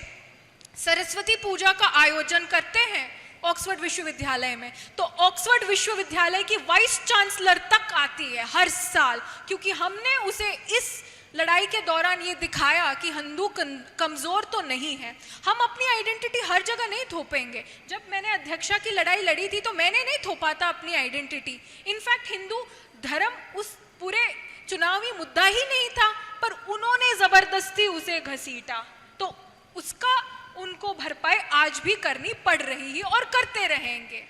सरस्वती पूजा का आयोजन करते हैं ऑक्सफोर्ड विश्वविद्यालय में, तो ऑक्सफोर्ड विश्वविद्यालय की वाइस चांसलर तक आती है हर साल, क्योंकि हमने उसे इस लड़ाई के दौरान ये दिखाया कि हिंदू कमज़ोर तो नहीं है। हम अपनी आइडेंटिटी हर जगह नहीं थोपेंगे। जब मैंने अध्यक्षा की लड़ाई लड़ी थी तो मैंने नहीं थोपा था अपनी आइडेंटिटी। इनफैक्ट हिंदू धर्म उस पूरे चुनावी मुद्दा ही नहीं था, पर उन्होंने ज़बरदस्ती उसे घसीटा, तो उसका उनको भरपाई आज भी करनी पड़ रही है और करते रहेंगे।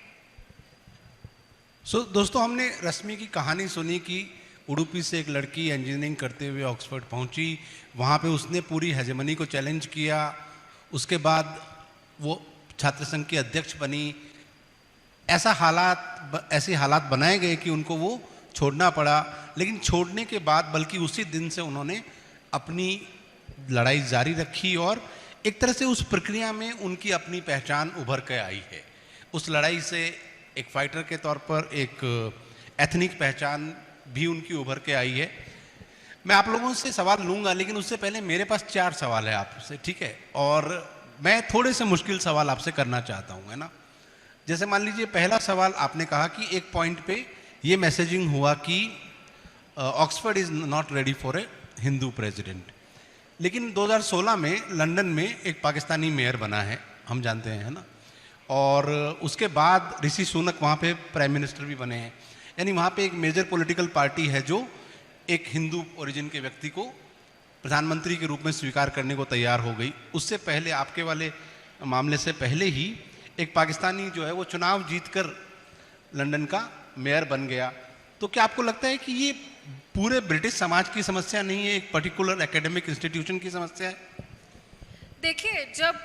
दोस्तों, हमने रश्मि की कहानी सुनी कि उडुपी से एक लड़की इंजीनियरिंग करते हुए ऑक्सफोर्ड पहुंची, वहाँ पे उसने पूरी हेजेमनी को चैलेंज किया, उसके बाद वो छात्र संघ की अध्यक्ष बनी। ऐसे हालात बनाए गए कि उनको वो छोड़ना पड़ा, लेकिन छोड़ने के बाद बल्कि उसी दिन से उन्होंने अपनी लड़ाई जारी रखी और एक तरह से उस प्रक्रिया में उनकी अपनी पहचान उभर के आई है। उस लड़ाई से एक फाइटर के तौर पर एक एथनिक पहचान भी उनकी उभर के आई है। मैं आप लोगों से सवाल लूँगा, लेकिन उससे पहले मेरे पास 4 सवाल है आपसे, ठीक है? और मैं थोड़े से मुश्किल सवाल आपसे करना चाहता हूँ, है ना? जैसे मान लीजिए पहला सवाल, आपने कहा कि एक पॉइंट पे ये मैसेजिंग हुआ कि Oxford is not ready for a Hindu president, लेकिन 2016 में लंदन में एक पाकिस्तानी मेयर बना है, हम जानते हैं, है ना? और उसके बाद ऋषि सुनक वहाँ पे प्राइम मिनिस्टर भी बने हैं। यानी वहाँ पे एक मेजर पॉलिटिकल पार्टी है जो एक हिंदू ओरिजिन के व्यक्ति को प्रधानमंत्री के रूप में स्वीकार करने को तैयार हो गई। उससे पहले, आपके वाले मामले से पहले ही, एक पाकिस्तानी जो है वो चुनाव जीतकर लंदन का मेयर बन गया। तो क्या आपको लगता है कि ये पूरे ब्रिटिश समाज की समस्या नहीं है, एक पर्टिकुलर एकेडमिक इंस्टीट्यूशन की समस्या है? देखिए, जब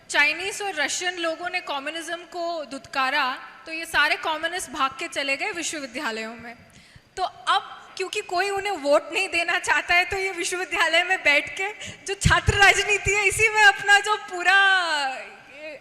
चाइनीज और रशियन लोगों ने कम्युनिज्म को दुत्कारा तो ये सारे कम्युनिस्ट भाग के चले गए विश्वविद्यालयों में। तो अब क्योंकि कोई उन्हें वोट नहीं देना चाहता है, तो ये विश्वविद्यालय में बैठ के जो छात्र राजनीति है, इसी में अपना जो पूरा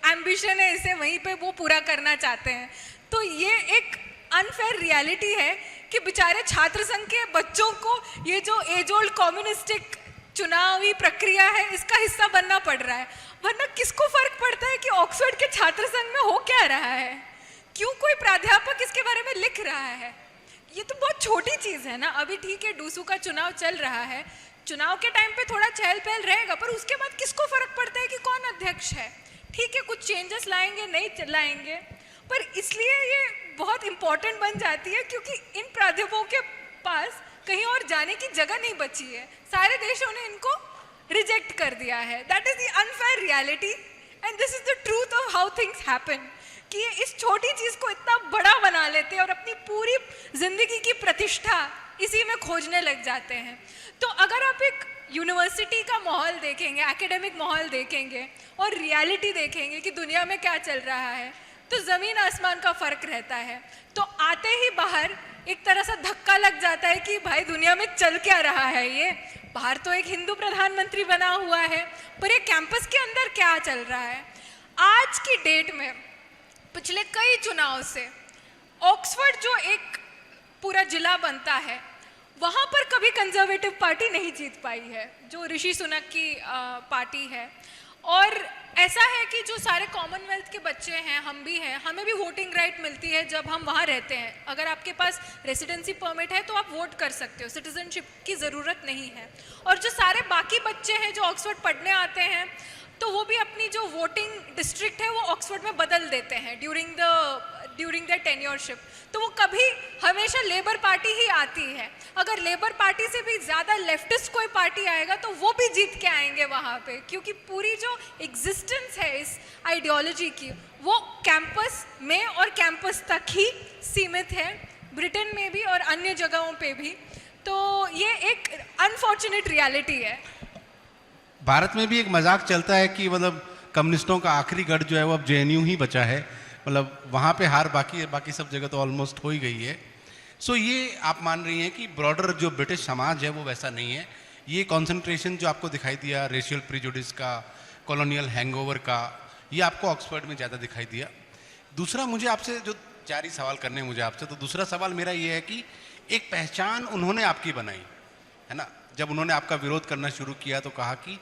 एम्बिशन है, इसे वहीं पे वो पूरा करना चाहते हैं। तो ये एक अनफेयर रियलिटी है कि बेचारे छात्र संघ के बच्चों को ये जो एज ओल्ड कम्युनिस्टिक चुनावी प्रक्रिया है, इसका हिस्सा बनना पड़ रहा है। वरना किसको फर्क पड़ता है कि ऑक्सफोर्ड के छात्र संघ में हो क्या रहा है, क्यों कोई प्राध्यापक इसके बारे में लिख रहा है। ये तो बहुत छोटी चीज़ है ना। अभी ठीक है, डूसू का चुनाव चल रहा है, चुनाव के टाइम पे थोड़ा चहल पहल रहेगा, पर उसके बाद किसको फर्क पड़ता है कि कौन अध्यक्ष है। ठीक है, कुछ चेंजेस लाएंगे, नहीं लाएंगे, पर इसलिए ये बहुत इंपॉर्टेंट बन जाती है क्योंकि इन प्राध्यापकों के पास कहीं और जाने की जगह नहीं बची है, सारे देशों ने इनको रिजेक्ट कर दिया है। That is the unfair reality and this is the truth of how things happen, कि ये इस छोटी चीज को इतना बड़ा बना लेते हैं और अपनी पूरी जिंदगी की प्रतिष्ठा इसी में खोजने लग जाते हैं। तो अगर आप एक यूनिवर्सिटी का माहौल देखेंगे, एकेडमिक माहौल देखेंगे और रियलिटी देखेंगे कि दुनिया में क्या चल रहा है, तो ज़मीन आसमान का फ़र्क रहता है। तो आते ही बाहर एक तरह से धक्का लग जाता है कि भाई दुनिया में चल क्या रहा है ये, बाहर तो एक हिंदू प्रधानमंत्री बना हुआ है, पर ये कैंपस के अंदर क्या चल रहा है। आज की डेट में पिछले कई चुनाव से ऑक्सफोर्ड जो एक पूरा जिला बनता है, वहाँ पर कभी कंजर्वेटिव पार्टी नहीं जीत पाई है, जो ऋषि सुनक की पार्टी है। और ऐसा है कि जो सारे कॉमनवेल्थ के बच्चे हैं, हम भी हैं, हमें भी वोटिंग राइट मिलती है जब हम वहाँ रहते हैं। अगर आपके पास रेसिडेंसी परमिट है तो आप वोट कर सकते हो, सिटीजनशिप की ज़रूरत नहीं है। और जो सारे बाकी बच्चे हैं जो ऑक्सफोर्ड पढ़ने आते हैं, तो वो भी अपनी जो वोटिंग डिस्ट्रिक्ट है वो ऑक्सफोर्ड में बदल देते हैं ड्यूरिंग द टेन्योरशिप। तो वो कभी हमेशा लेबर पार्टी ही आती है। अगर लेबर पार्टी से भी ज़्यादा लेफ्टिस्ट कोई पार्टी आएगा तो वो भी जीत के आएंगे वहाँ पे, क्योंकि पूरी जो एग्जिस्टेंस है इस आइडियोलॉजी की वो कैंपस में और कैंपस तक ही सीमित है, ब्रिटेन में भी और अन्य जगहों पे भी। तो ये एक अनफॉर्चुनेट रियलिटी है। भारत में भी एक मजाक चलता है कि मतलब कम्युनिस्टों का आखिरी गढ़ जो है वो अब जेएनयू ही बचा है, मतलब वहाँ पे हार बाकी सब जगह तो ऑलमोस्ट हो ही गई है। सो ये आप मान रही हैं कि ब्रॉडर जो ब्रिटिश समाज है वो वैसा नहीं है, ये कॉन्सेंट्रेशन जो आपको दिखाई दिया रेशियल प्रिजुडिस का, कॉलोनियल हैंगओवर का, ये आपको ऑक्सफोर्ड में ज़्यादा दिखाई दिया। दूसरा मुझे आपसे जो 4 ही सवाल करने हैं मुझे आपसे, तो दूसरा सवाल मेरा ये है कि एक पहचान उन्होंने आपकी बनाई है ना, जब उन्होंने आपका विरोध करना शुरू किया तो कहा कि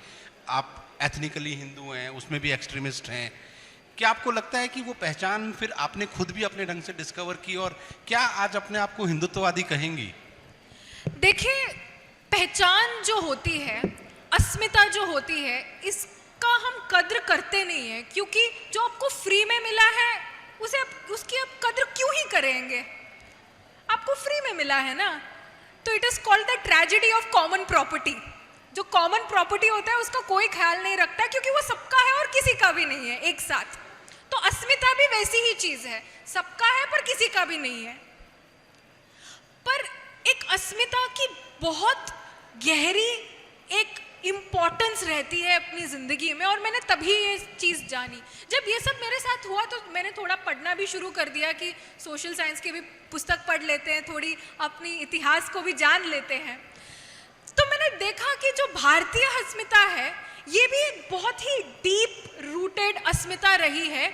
आप एथनिकली हिंदू हैं, उसमें भी एक्सट्रीमिस्ट हैं। क्या आपको लगता है कि वो पहचान फिर आपने खुद भी अपने ढंग से डिस्कवर की, और क्या आज अपने आप को हिंदुत्ववादी कहेंगी? देखिए, पहचान जो होती है, अस्मिता जो होती है, इसका हम कद्र करते नहीं है, क्योंकि जो आपको फ्री में मिला है उसकी आप कद्र क्यों ही करेंगे? आपको फ्री में मिला है ना। तो it is called the tragedy of common property. जो कॉमन प्रॉपर्टी होता है उसका कोई ख्याल नहीं रखता, क्योंकि वो सबका है और किसी का भी नहीं है एक साथ। तो अस्मिता भी वैसी ही चीज है, सबका है पर किसी का भी नहीं है। पर एक अस्मिता की बहुत गहरी एक इम्पॉर्टेंस रहती है अपनी ज़िंदगी में, और मैंने तभी ये चीज़ जानी। जब ये सब मेरे साथ हुआ तो मैंने थोड़ा पढ़ना भी शुरू कर दिया कि सोशल साइंस की भी पुस्तक पढ़ लेते हैं, थोड़ी अपनी इतिहास को भी जान लेते हैं। तो मैंने देखा कि जो भारतीय अस्मिता है ये भी एक बहुत ही डीप रूटेड अस्मिता रही है,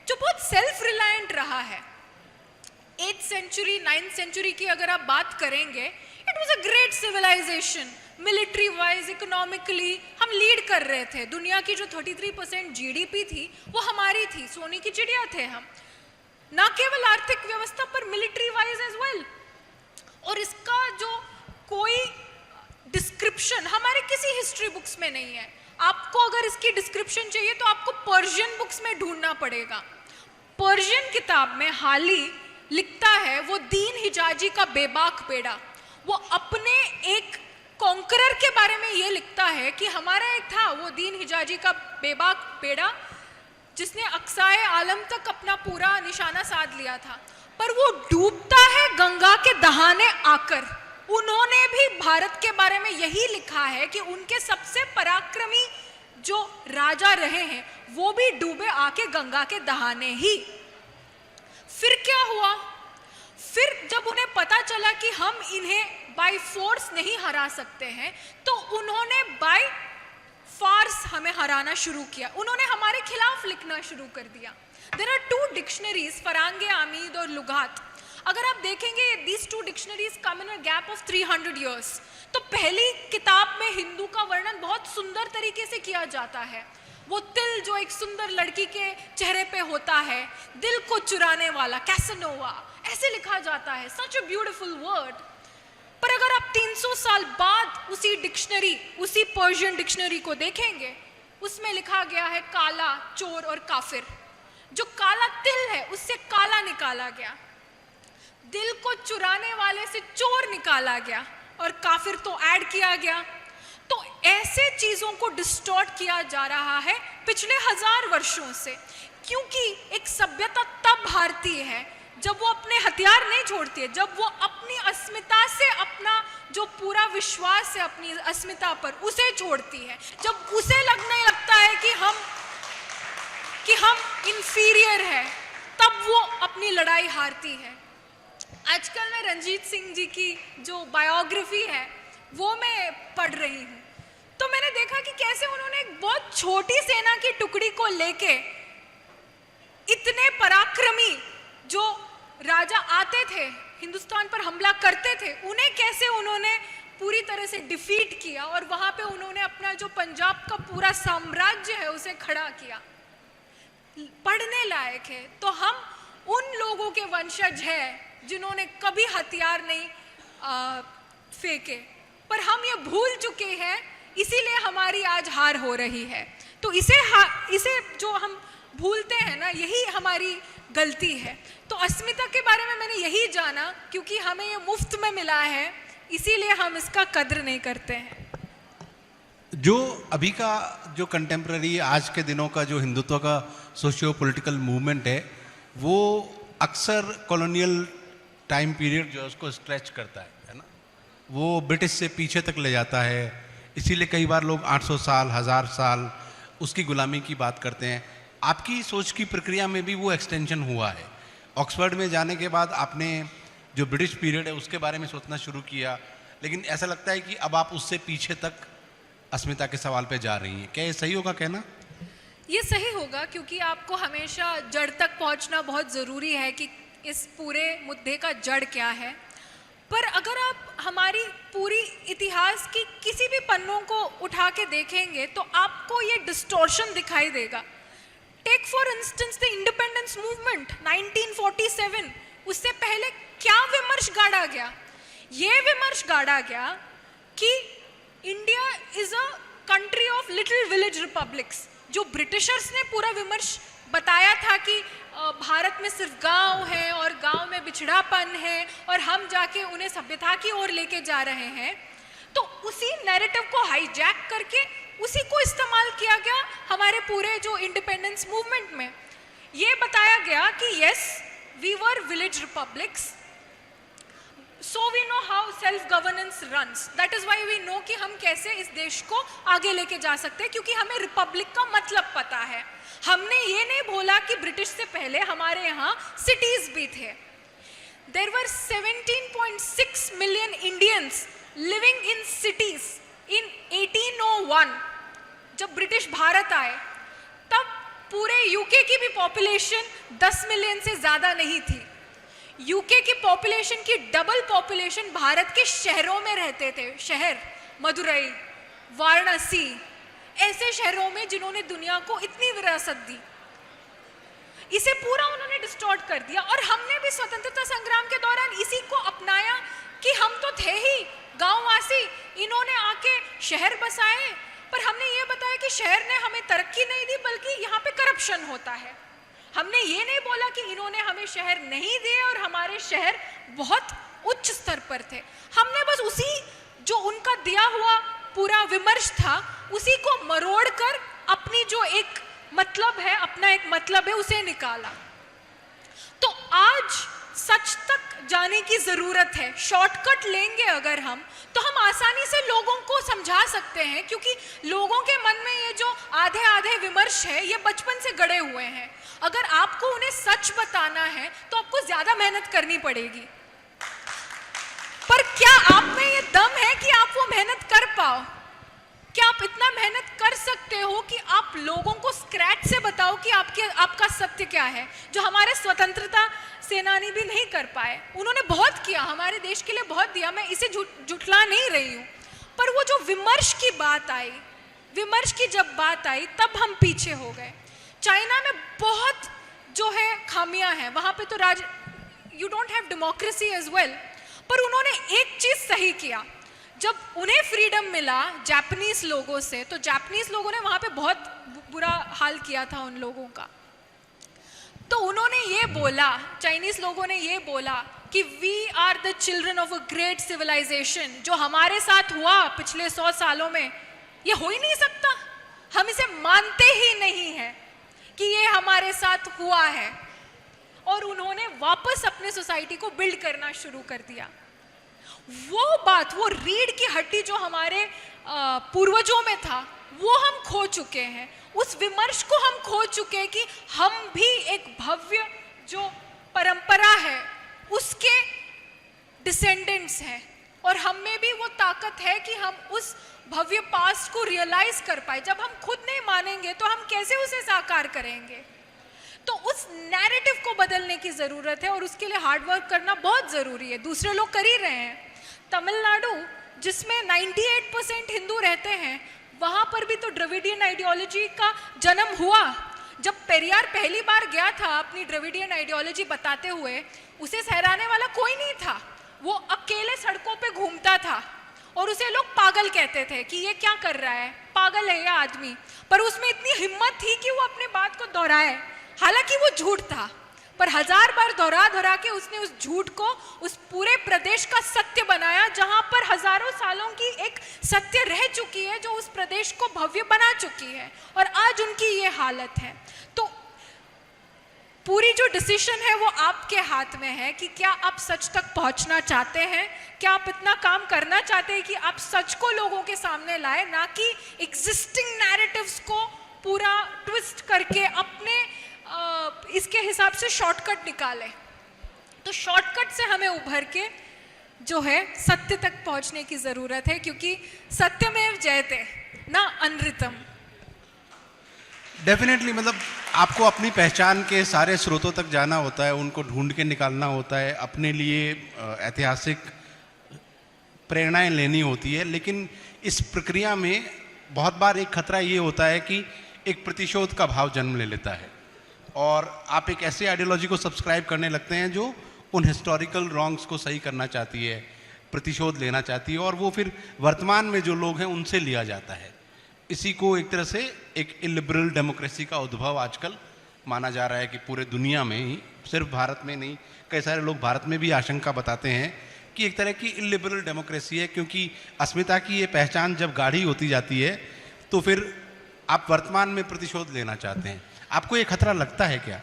जो बहुत सेल्फ रिलायंट रहा है। 8th सेंचुरी 9th सेंचुरी की अगर आप बात करेंगे, it was a great civilisation. Military wise, economically हम लीड कर रहे थे। दुनिया की जो 33% जीडीपी थी वो हमारी थी, सोने की चिड़िया थे हम, ना केवल आर्थिक व्यवस्था पर मिलिट्री वाइज एज वेल। और इसका जो कोई डिस्क्रिप्शन हमारे किसी हिस्ट्री बुक्स में नहीं है। आपको अगर इसकी डिस्क्रिप्शन चाहिए तो आपको पर्शियन बुक्स में ढूंढना पड़ेगा। पर्शियन किताब में हाली लिखता है, वो दीन हिजाजी का बेबाक बेड़ा, वो अपने एक कॉन्करर के बारे में ये लिखता है कि हमारा एक था वो दीन हिजाजी का बेबाक बेड़ा, जिसने अक्साए आलम तक अपना पूरा निशाना साध लिया था, पर वो डूबता है गंगा के दहाने आकर। उन्होंने भी भारत के बारे में यही लिखा है कि उनके सबसे पराक्रमी जो राजा रहे हैं वो भी डूबे आके गंगा के दहाने ही। फिर क्या हुआ? फिर जब उन्हें पता चला कि हम इन्हें बाय फोर्स नहीं हरा सकते हैं, तो उन्होंने बाय फार्स हमें हराना शुरू किया। उन्होंने हमारे खिलाफ लिखना शुरू कर दिया। देयर आर 2 डिक्शनरीज, फरांगे आमीद और लुगात। अगर आप देखेंगे, these 2 dictionaries come in a gap of 300 years। तो पहली किताब में हिंदू का वर्णन बहुत सुंदर तरीके से किया जाता है। वो तिल जो एक सुंदर लड़की के चेहरे पे होता है, दिल को चुराने वाला, कैसनोवा, ऐसे लिखा जाता है। सच अ ब्यूटीफुल वर्ड। पर अगर आप 300 साल बाद उसी डिक्शनरी, उसी पर्शियन डिक्शनरी को देखेंगे, उसमें लिखा गया है काला, चोर और काफिर। जो काला तिल है उससे काला निकाला गया, दिल को चुराने वाले से चोर निकाला गया, और काफिर तो ऐड किया गया। तो ऐसे चीजों को डिस्टॉर्ट किया जा रहा है पिछले 1000 वर्षों से, क्योंकि एक सभ्यता तब हारती है जब वो अपने हथियार नहीं छोड़ती है, जब वो अपनी अस्मिता से, अपना जो पूरा विश्वास है अपनी अस्मिता पर, उसे छोड़ती है, जब उसे लगने लगता है कि हम इंफीरियर है, तब वो अपनी लड़ाई हारती है। आजकल मैं रंजीत सिंह जी की जो बायोग्राफी है वो मैं पढ़ रही हूँ, तो मैंने देखा कि कैसे उन्होंने एक बहुत छोटी सेना की टुकड़ी को लेके इतने पराक्रमी जो राजा आते थे हिंदुस्तान पर हमला करते थे, उन्हें कैसे उन्होंने पूरी तरह से डिफीट किया और वहां पे उन्होंने अपना जो पंजाब का पूरा साम्राज्य है उसे खड़ा किया। पढ़ने लायक है। तो हम उन लोगों के वंशज हैं जिन्होंने कभी हथियार नहीं फेंके, पर हम ये भूल चुके हैं, इसीलिए हमारी आज हार हो रही है। तो इसे जो हम भूलते हैं ना, यही हमारी गलती है। तो अस्मिता के बारे में मैंने यही जाना, क्योंकि हमें ये मुफ्त में मिला है, इसीलिए हम इसका कद्र नहीं करते हैं। जो अभी का जो कंटेम्प्रेरी आज के दिनों का जो हिंदुत्व का सोशियो पॉलिटिकल मूवमेंट है, वो अक्सर कॉलोनियल टाइम पीरियड जो है उसको स्ट्रेच करता है ना, वो ब्रिटिश से पीछे तक ले जाता है। इसीलिए कई बार लोग 800 साल 1000 साल उसकी गुलामी की बात करते हैं। आपकी सोच की प्रक्रिया में भी वो एक्सटेंशन हुआ है। ऑक्सफोर्ड में जाने के बाद आपने जो ब्रिटिश पीरियड है उसके बारे में सोचना शुरू किया, लेकिन ऐसा लगता है कि अब आप उससे पीछे तक अस्मिता के सवाल पे जा रही हैं। क्या ये सही होगा कहना? ये सही होगा, क्योंकि आपको हमेशा जड़ तक पहुंचना बहुत ज़रूरी है कि इस पूरे मुद्दे का जड़ क्या है। पर अगर आप हमारी पूरी इतिहास की किसी भी पन्नों को उठा के देखेंगे तो आपको ये डिस्टॉर्शन दिखाई देगा। Take for instance the independence movement 1947, उससे पहले क्या विमर्श गाड़ा गया? ये विमर्श गाड़ा गया कि India is a country of little village republics. जो ब्रिटिशर्स ने पूरा विमर्श बताया था कि भारत में सिर्फ गांव है और गांव में बिछड़ापन है और हम जाके उन्हें सभ्यता की ओर लेके जा रहे हैं, तो उसी नैरेटिव को हाईजैक करके उसी को इस्तेमाल किया गया हमारे पूरे जो इंडिपेंडेंस मूवमेंट में। ये बताया गया कि yes, we were village republics, so we know how self governance runs, that is why we know कि हम कैसे इस देश को आगे लेके जा सकते हैं, क्योंकि हमें रिपब्लिक का मतलब पता है। हमने ये नहीं बोला कि ब्रिटिश से पहले हमारे यहाँ सिटीज भी थे। There were 17.6 million Indians living in cities in 1801। जब ब्रिटिश भारत आए तब पूरे यूके की भी पॉपुलेशन 10 मिलियन से ज्यादा नहीं थी। यूके की पॉपुलेशन की डबल पॉपुलेशन भारत के शहरों में रहते थे। शहर मदुरई, वाराणसी, ऐसे शहरों में जिन्होंने दुनिया को इतनी विरासत दी, इसे पूरा उन्होंने डिस्टॉर्ट कर दिया। और हमने भी स्वतंत्रता संग्राम के दौरान इसी को अपनाया कि हम तो थे ही गांववासी, इन्होंने आके शहर बसाए, पर हमने ये बताया कि शहर ने हमें तरक्की नहीं दी, बल्कि यहाँ पे करप्शन होता है। हमने ये नहीं बोला कि इन्होंने हमें शहर नहीं दिए और हमारे शहर बहुत उच्च स्तर पर थे। हमने बस उसी जो उनका दिया हुआ पूरा विमर्श था, उसी को मरोड़ कर अपनी जो एक मतलब है, अपना एक मतलब है, उसे निकाला। तो आज सच तक जाने की जरूरत है। शॉर्टकट लेंगे अगर हम, तो हम आसानी से लोगों को समझा सकते हैं, क्योंकि लोगों के मन में ये जो आधे आधे विमर्श है ये बचपन से गड़े हुए हैं। अगर आपको उन्हें सच बताना है तो आपको ज्यादा मेहनत करनी पड़ेगी। पर क्या आप में ये दम है कि आप वो मेहनत कर पाओ? क्या आप इतना मेहनत कर सकते हो कि आप लोगों को स्क्रैच से बताओ कि आपका सत्य क्या है, जो हमारे स्वतंत्रता सेनानी भी नहीं कर पाए? उन्होंने बहुत किया, हमारे देश के लिए बहुत दिया, मैं इसे जुटला नहीं रही हूँ। पर वो जो विमर्श की बात आई, विमर्श की जब बात आई तब हम पीछे हो गए। चाइना में बहुत जो है खामियां हैं, वहां पे तो you don't have democracy as well, पर उन्होंने एक चीज सही किया। जब उन्हें फ्रीडम मिला जापानीज लोगों से, तो जापानीज लोगों ने वहां पे बहुत बुरा हाल किया था उन लोगों का। तो उन्होंने ये बोला, चाइनीज लोगों ने ये बोला कि we are the children of a great civilisation, जो हमारे साथ हुआ पिछले 100 सालों में, ये हो ही नहीं सकता। हम इसे मानते ही नहीं है कि ये हमारे साथ हुआ है। और उन्होंने वापस अपने सोसाइटी को बिल्ड करना शुरू कर दिया। वो बात, वो रीढ़ की हड्डी जो हमारे पूर्वजों में था, वो हम खो चुके हैं। उस विमर्श को हम खो चुके हैं कि हम भी एक भव्य जो परंपरा है उसके डिसेंडेंट्स हैं, और हम में भी वो ताकत है कि हम उस भव्य पास्ट को रियलाइज कर पाए। जब हम खुद नहीं मानेंगे तो हम कैसे उसे साकार करेंगे? तो उस नैरेटिव को बदलने की ज़रूरत है, और उसके लिए हार्ड वर्क करना बहुत ज़रूरी है। दूसरे लोग कर ही रहे हैं। तमिलनाडु, जिसमें 98% हिंदू रहते हैं, वहाँ पर भी तो द्रविडियन आइडियोलॉजी का जन्म हुआ। जब पेरियार पहली बार गया था अपनी द्रविडियन आइडियोलॉजी बताते हुए, उसे सहराने वाला कोई नहीं था। वो अकेले सड़कों पे घूमता था और उसे लोग पागल कहते थे कि ये क्या कर रहा है, पागल है ये आदमी। पर उसमें इतनी हिम्मत थी कि वो अपनी बात को दोहराए, हालांकि वो झूठ था, पर 1000 बार दोहरा के उसने उस झूठ को उस पूरे प्रदेश का सत्य बनाया, जहां पर हजारों सालों की एक सत्य रह चुकी है, जो उस प्रदेश को भव्य बना चुकी है। और आज उनकी ये हालत है। तो पूरी जो डिसीजन है वो आपके हाथ में है कि क्या आप सच तक पहुंचना चाहते हैं, क्या आप इतना काम करना चाहते हैं कि आप सच को लोगों के सामने लाए, ना कि एग्जिस्टिंग नैरेटिव्स को पूरा ट्विस्ट करके अपने इसके हिसाब से शॉर्टकट निकाले। तो शॉर्टकट से हमें उभर के जो है सत्य तक पहुंचने की जरूरत है, क्योंकि सत्यमेव जयते ना अनृतम। डेफिनेटली, मतलब आपको अपनी पहचान के सारे स्रोतों तक जाना होता है, उनको ढूंढ के निकालना होता है, अपने लिए ऐतिहासिक प्रेरणाएं लेनी होती है। लेकिन इस प्रक्रिया में बहुत बार एक खतरा ये होता है कि एक प्रतिशोध का भाव जन्म ले लेता है, और आप एक ऐसे आइडियोलॉजी को सब्सक्राइब करने लगते हैं जो उन हिस्टोरिकल रॉन्ग्स को सही करना चाहती है, प्रतिशोध लेना चाहती है, और वो फिर वर्तमान में जो लोग हैं उनसे लिया जाता है। इसी को एक तरह से एक इलिबरल डेमोक्रेसी का उद्भव आजकल माना जा रहा है कि पूरे दुनिया में ही, सिर्फ भारत में नहीं, कई सारे लोग भारत में भी आशंका बताते हैं कि एक तरह की इलिबरल डेमोक्रेसी है, क्योंकि अस्मिता की ये पहचान जब गाढ़ी होती जाती है तो फिर आप वर्तमान में प्रतिशोध लेना चाहते हैं। आपको ये खतरा लगता है क्या,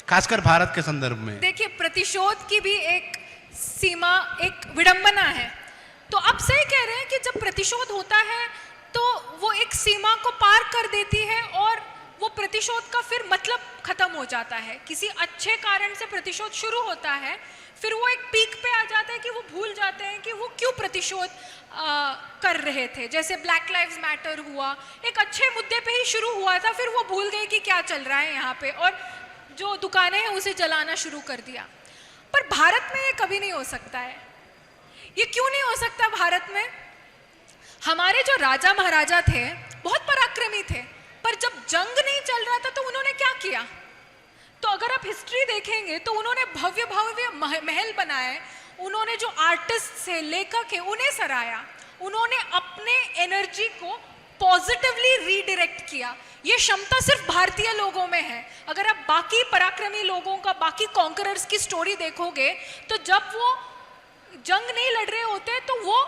खासकर भारत के संदर्भ में? देखिए, प्रतिशोध की भी एक सीमा, एक विडंबना है। तो आप सही कह रहे हैं कि जब प्रतिशोध होता है तो वो एक सीमा को पार कर देती है, और वो प्रतिशोध का फिर मतलब खत्म हो जाता है। किसी अच्छे कारण से प्रतिशोध शुरू होता है, फिर वो एक पीक पे आ जाता है कि वो भूल जाते हैं कि वो क्यों प्रतिशोध कर रहे थे। जैसे ब्लैक लाइव्स मैटर हुआ, एक अच्छे मुद्दे पे ही शुरू हुआ था, फिर वो भूल गए कि क्या चल रहा है यहाँ पे, और जो दुकानें हैं उसे जलाना शुरू कर दिया। पर भारत में ये कभी नहीं हो सकता है। ये क्यों नहीं हो सकता भारत में? हमारे जो राजा महाराजा थे बहुत पराक्रमी थे, पर जब जंग नहीं चल रहा था तो उन्होंने क्या किया? तो अगर आप हिस्ट्री देखेंगे तो उन्होंने भव्य भव्य महल बनाए, उन्होंने जो आर्टिस्ट थे, लेखक है, उन्हें सराहा, उन्होंने अपने एनर्जी को पॉजिटिवली रीडायरेक्ट किया। ये क्षमता सिर्फ भारतीय लोगों में है। अगर आप बाकी पराक्रमी लोगों का, बाकी कॉन्करर्स की स्टोरी देखोगे तो जब वो जंग नहीं लड़ रहे होते तो वो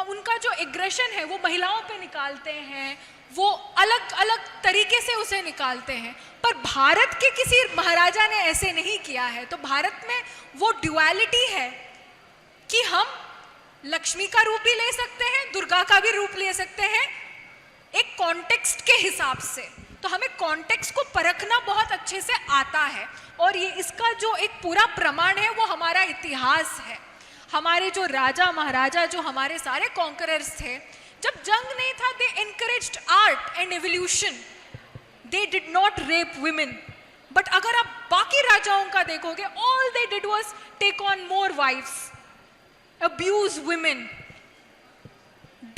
उनका जो एग्रेशन है वो महिलाओं पे निकालते हैं, वो अलग अलग तरीके से उसे निकालते हैं। पर भारत के किसी महाराजा ने ऐसे नहीं किया है। तो भारत में वो ड्युअलिटी है कि हम लक्ष्मी का रूप भी ले सकते हैं, दुर्गा का भी रूप ले सकते हैं, एक कॉन्टेक्स्ट के हिसाब से। तो हमें कॉन्टेक्स्ट को परखना बहुत अच्छे से आता है, और ये इसका जो एक पूरा प्रमाण है वो हमारा इतिहास है। हमारे जो राजा महाराजा, जो हमारे सारे कॉन्करर्स थे, जब जंग नहीं था, they encouraged art and evolution, they did not rape women. But अगर आप बाकी राजाओं का देखोगे, all they did was take on more wives, abuse women,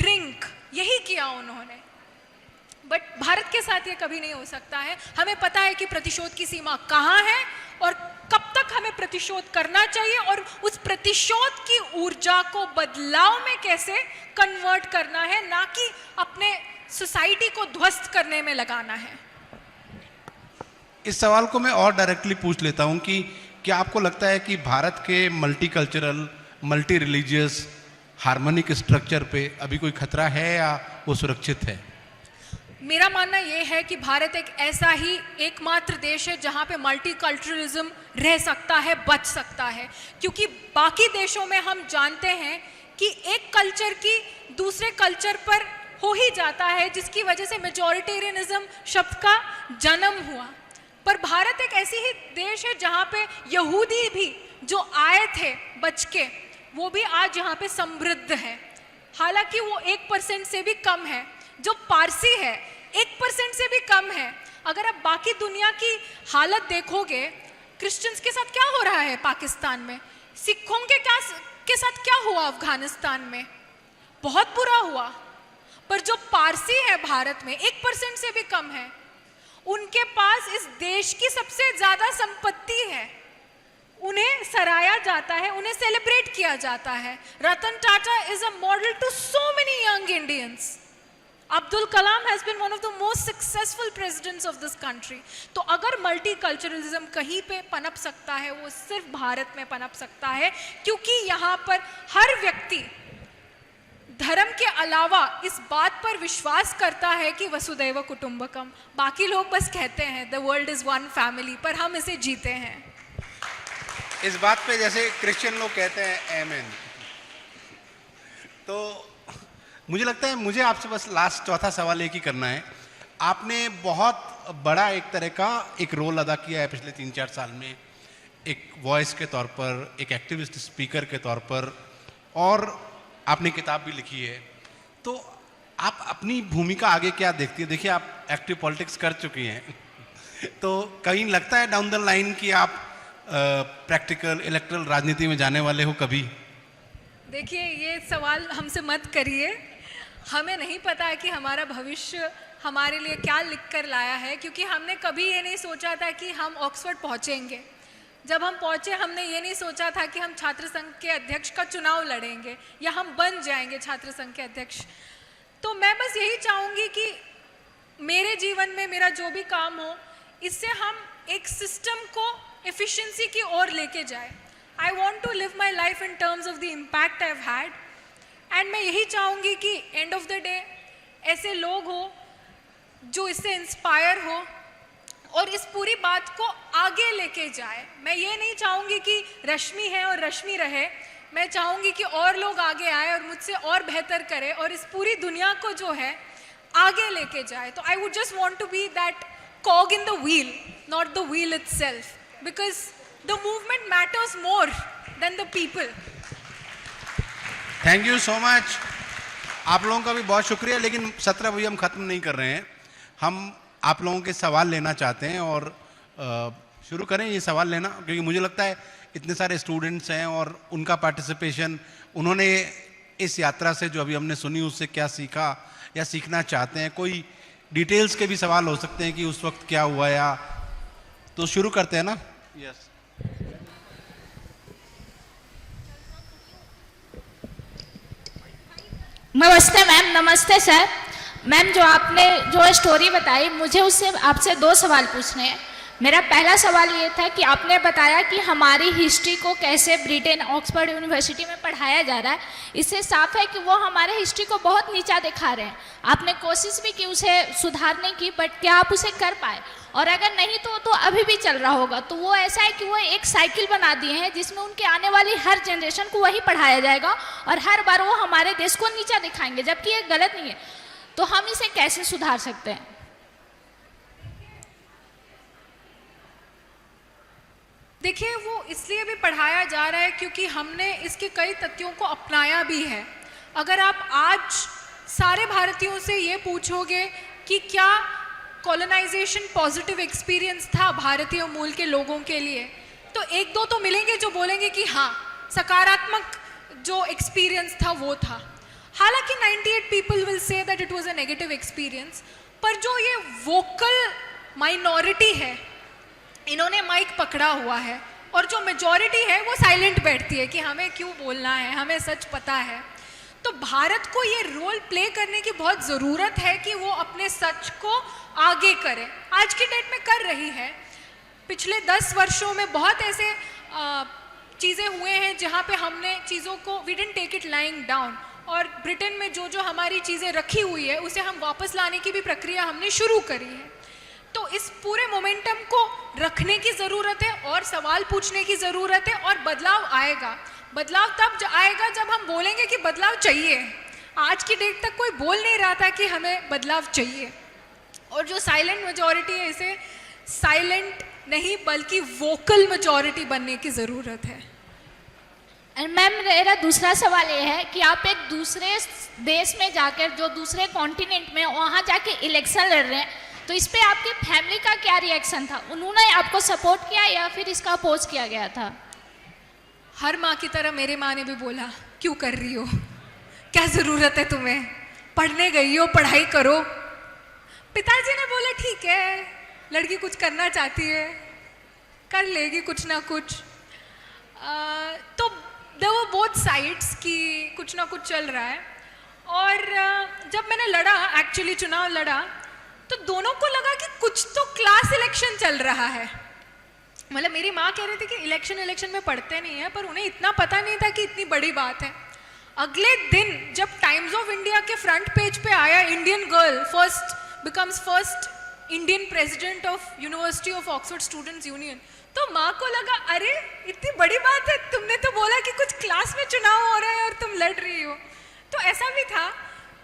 drink, यही किया उन्होंने। बट भारत के साथ ये कभी नहीं हो सकता है। हमें पता है कि प्रतिशोध की सीमा कहाँ है और कब तक हमें प्रतिशोध करना चाहिए, और उस प्रतिशोध की ऊर्जा को बदलाव में कैसे कन्वर्ट करना है, ना कि अपने सोसाइटी को ध्वस्त करने में लगाना है। इस सवाल को मैं और डायरेक्टली पूछ लेता हूं कि क्या आपको लगता है कि भारत के multi cultural, multi religious, harmonic structure पे अभी कोई खतरा है या वो सुरक्षित है? मेरा मानना यह है कि भारत एक ऐसा ही एकमात्र देश है जहां पे मल्टीकल्चरलिज्म रह सकता है, बच सकता है, क्योंकि बाकी देशों में हम जानते हैं कि एक कल्चर की दूसरे कल्चर पर हो ही जाता है, जिसकी वजह से मेजॉरिटेरियनिज्म शब्द का जन्म हुआ। पर भारत एक ऐसी ही देश है जहां पे यहूदी भी जो आए थे बच के, वो भी आज यहाँ पे समृद्ध है, हालांकि वो 1% से भी कम है। जो पारसी है 1% से भी कम है। अगर आप बाकी दुनिया की हालत देखोगे, क्रिश्चियंस के साथ क्या हो रहा है पाकिस्तान में, सिखों के साथ क्या हुआ अफगानिस्तान में, बहुत बुरा हुआ। पर जो पारसी है भारत में 1% से भी कम है, उनके पास इस देश की सबसे ज्यादा संपत्ति है, उन्हें सराहा जाता है, उन्हें सेलिब्रेट किया जाता है। Ratan Tata is a model to so many young Indians. Abdul Kalam has been one of the most successful presidents of this country. तो अगर मल्टीकल्चरलिज्म कहीं पे पनप सकता है, वो सिर्फ भारत में पनप सकता है, क्योंकि यहाँ पर हर व्यक्ति धर्म के अलावा इस बात पर विश्वास करता है कि वसुदैव कुटुंबकम। बाकी लोग बस कहते हैं the world is one family, पर हम इसे जीते हैं। इस बात पे जैसे क्रिश्चियन लोग कहते हैं आमेन। तो मुझे लगता है मुझे आपसे बस लास्ट चौथा सवाल एक ही करना है। आपने बहुत बड़ा एक तरह का एक रोल अदा किया है पिछले 3-4 साल में, एक वॉइस के तौर पर, एक एक्टिविस्ट स्पीकर के तौर पर, और आपने किताब भी लिखी है। तो आप अपनी भूमिका आगे क्या देखती है? देखिए आप एक्टिव पॉलिटिक्स कर चुकी हैं तो कहीं लगता है डाउन द लाइन कि आप प्रैक्टिकल इलेक्ट्रल राजनीति में जाने वाले हो कभी? देखिए ये सवाल हमसे मत करिए, हमें नहीं पता है कि हमारा भविष्य हमारे लिए क्या लिख कर लाया है, क्योंकि हमने कभी ये नहीं सोचा था कि हम ऑक्सफोर्ड पहुँचेंगे। जब हम पहुँचे हमने ये नहीं सोचा था कि हम छात्र संघ के अध्यक्ष का चुनाव लड़ेंगे या हम बन जाएंगे छात्र संघ के अध्यक्ष। तो मैं बस यही चाहूँगी कि मेरे जीवन में मेरा जो भी काम हो, इससे हम एक सिस्टम को एफिशिएंसी की ओर लेके जाए। I want to live my life in terms of the impact I have had, and मैं यही चाहूँगी कि एंड ऑफ द डे ऐसे लोग हो जो इससे इंस्पायर हो और इस पूरी बात को आगे लेके जाए। मैं ये नहीं चाहूँगी कि रश्मि है और रश्मि रहे, मैं चाहूँगी कि और लोग आगे आए और मुझसे और बेहतर करें और इस पूरी दुनिया को जो है आगे लेके जाए। तो I would just want to be that cog in the wheel, not the wheel itself, because the movement matters more than the people. Thank you so much. आप लोगों का भी बहुत शुक्रिया, लेकिन सत्र अभी हम ख़त्म नहीं कर रहे हैं। हम आप लोगों के सवाल लेना चाहते हैं और शुरू करें ये सवाल लेना, क्योंकि मुझे लगता है इतने सारे स्टूडेंट्स हैं और उनका पार्टिसिपेशन, उन्होंने इस यात्रा से जो अभी हमने सुनी उससे क्या सीखा या सीखना चाहते हैं। कोई डिटेल्स के भी सवाल हो सकते हैं कि उस वक्त क्या हुआ, या तो शुरू करते हैं ना। यस नमस्ते मैम। नमस्ते सर। मैम जो आपने जो स्टोरी बताई, मुझे उससे आपसे 2 सवाल पूछने हैं। मेरा पहला सवाल ये था कि आपने बताया कि हमारी हिस्ट्री को कैसे ब्रिटेन ऑक्सफोर्ड यूनिवर्सिटी में पढ़ाया जा रहा है, इससे साफ है कि वो हमारे हिस्ट्री को बहुत नीचा दिखा रहे हैं। आपने कोशिश भी की उसे सुधारने की, बट क्या आप उसे कर पाए? और अगर नहीं तो अभी भी चल रहा होगा। तो वो ऐसा है कि वो एक साइकिल बना दिए हैं जिसमें उनके आने वाली हर जनरेशन को वही पढ़ाया जाएगा और हर बार वो हमारे देश को नीचा दिखाएंगे, जबकि ये गलत नहीं है। तो हम इसे कैसे सुधार सकते हैं? देखिए वो इसलिए भी पढ़ाया जा रहा है क्योंकि हमने इसके कई तथ्यों को अपनाया भी है। अगर आप आज सारे भारतीयों से ये पूछोगे कि क्या कॉलोनाइजेशन पॉजिटिव एक्सपीरियंस था भारतीय मूल के लोगों के लिए, तो 1-2 तो मिलेंगे जो बोलेंगे कि हाँ सकारात्मक जो एक्सपीरियंस था वो था। हालांकि 98 people will say that it was a negative experience, पर जो ये वोकल माइनॉरिटी है इन्होंने माइक पकड़ा हुआ है, और जो मेजॉरिटी है वो साइलेंट बैठती है कि हमें क्यों बोलना है, हमें सच पता है। तो भारत को ये रोल प्ले करने की बहुत ज़रूरत है कि वो अपने सच को आगे करे। आज की डेट में कर रही है। पिछले 10 वर्षों में बहुत ऐसे चीज़ें हुए हैं जहाँ पे हमने चीज़ों को we didn't take it lying down, और ब्रिटेन में जो जो हमारी चीज़ें रखी हुई है उसे हम वापस लाने की भी प्रक्रिया हमने शुरू करी है। तो इस पूरे मोमेंटम को रखने की ज़रूरत है और सवाल पूछने की ज़रूरत है, और बदलाव आएगा। बदलाव तब आएगा जब हम बोलेंगे कि बदलाव चाहिए। आज की डेट तक कोई बोल नहीं रहा था कि हमें बदलाव चाहिए, और जो साइलेंट मेजॉरिटी है इसे साइलेंट नहीं बल्कि वोकल मेजॉरिटी बनने की ज़रूरत है। मैम मेरा दूसरा सवाल ये है कि आप एक दूसरे देश में जाकर, जो दूसरे कॉन्टिनेंट में, वहाँ जाके इलेक्शन लड़ रहे हैं, तो इस पे आपकी फैमिली का क्या रिएक्शन था? उन्होंने आपको सपोर्ट किया या फिर इसका अपोज किया गया था? हर माँ की तरह मेरे माँ ने भी बोला, क्यों कर रही हो, क्या ज़रूरत है तुम्हें, पढ़ने गई हो, पढ़ाई करो। पिताजी ने बोला ठीक है, लड़की कुछ करना चाहती है, कर लेगी कुछ ना कुछ। तो देयर वर बोथ साइड्स कि कुछ ना कुछ चल रहा है। और जब मैंने लड़ा, एक्चुअली चुनाव लड़ा, तो दोनों को लगा कि कुछ तो क्लास इलेक्शन चल रहा है। मतलब मेरी माँ कह रही थी कि इलेक्शन में पढ़ते नहीं है, पर उन्हें इतना पता नहीं था कि इतनी बड़ी बात है। अगले दिन जब टाइम्स ऑफ इंडिया के फ्रंट पेज पे आया, Indian girl becomes first Indian president of university of Oxford students union, तो माँ को लगा अरे इतनी बड़ी बात है, तुमने तो बोला कि कुछ क्लास में चुनाव हो रहा है और तुम लड़ रही हो। तो ऐसा भी था।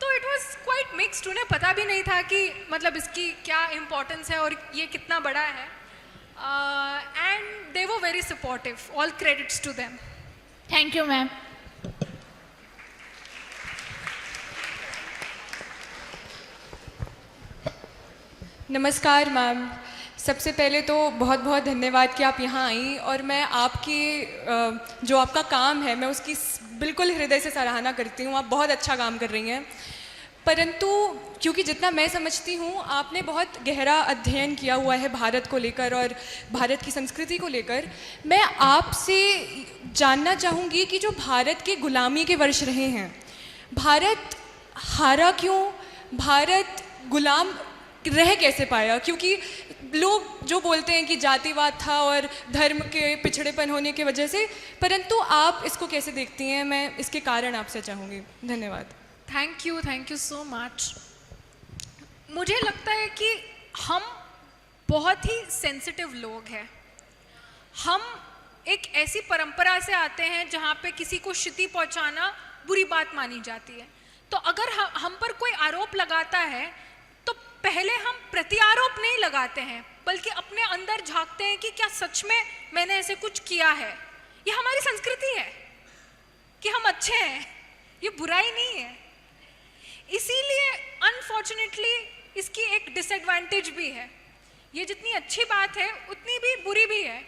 तो इट वॉज क्वाइट मिक्स्ड, उन्हें पता भी नहीं था कि मतलब इसकी क्या इम्पोर्टेंस है और ये कितना बड़ा है। And they were very supportive, all credits to them. Thank you ma'am. नमस्कार मैम, सबसे पहले तो बहुत बहुत धन्यवाद कि आप यहाँ आई, और मैं आपकी जो आपका काम है मैं उसकी बिल्कुल हृदय से सराहना करती हूँ। आप बहुत अच्छा काम कर रही हैं, परंतु क्योंकि जितना मैं समझती हूँ आपने बहुत गहरा अध्ययन किया हुआ है भारत को लेकर और भारत की संस्कृति को लेकर, मैं आपसे जानना चाहूँगी कि जो भारत के गुलामी के वर्ष रहे हैं, भारत हारा क्यों, भारत गुलाम रह कैसे पाया? क्योंकि लोग जो बोलते हैं कि जातिवाद था और धर्म के पिछड़ेपन होने की वजह से, परंतु आप इसको कैसे देखती हैं? मैं इसके कारण आपसे चाहूँगी। धन्यवाद। Thank you so much. मुझे लगता है कि हम बहुत ही सेंसिटिव लोग हैं। हम एक ऐसी परंपरा से आते हैं जहाँ पे किसी को क्षति पहुँचाना बुरी बात मानी जाती है। तो अगर हम पर कोई आरोप लगाता है तो पहले हम प्रति आरोप नहीं लगाते हैं, बल्कि अपने अंदर झांकते हैं कि क्या सच में मैंने ऐसे कुछ किया है। ये हमारी संस्कृति है कि हम अच्छे हैं, ये बुराई नहीं है। इसीलिए अनफॉर्चुनेटली इसकी एक डिसएडवांटेज भी है। ये जितनी अच्छी बात है उतनी भी बुरी भी है।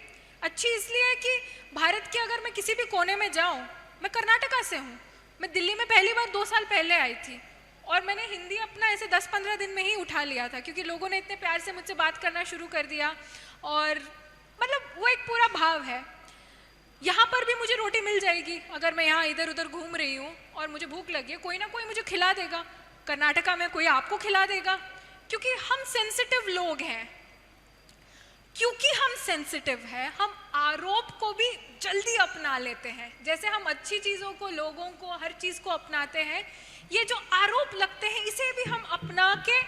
अच्छी इसलिए है कि भारत के अगर मैं किसी भी कोने में जाऊं, मैं कर्नाटका से हूं, मैं दिल्ली में पहली बार 2 साल पहले आई थी और मैंने हिंदी अपना ऐसे 10-15 दिन में ही उठा लिया था, क्योंकि लोगों ने इतने प्यार से मुझसे बात करना शुरू कर दिया। और मतलब वो एक पूरा भाव है। यहाँ पर भी मुझे रोटी मिल जाएगी अगर मैं यहाँ इधर उधर घूम रही हूँ और मुझे भूख लगी है, कोई ना कोई मुझे खिला देगा। कर्नाटका में कोई आपको खिला देगा, क्योंकि हम सेंसिटिव लोग हैं। क्योंकि हम सेंसिटिव हैं, हम आरोप को भी जल्दी अपना लेते हैं। जैसे हम अच्छी चीज़ों को, लोगों को, हर चीज़ को अपनाते हैं, ये जो आरोप लगते हैं इसे भी हम अपना के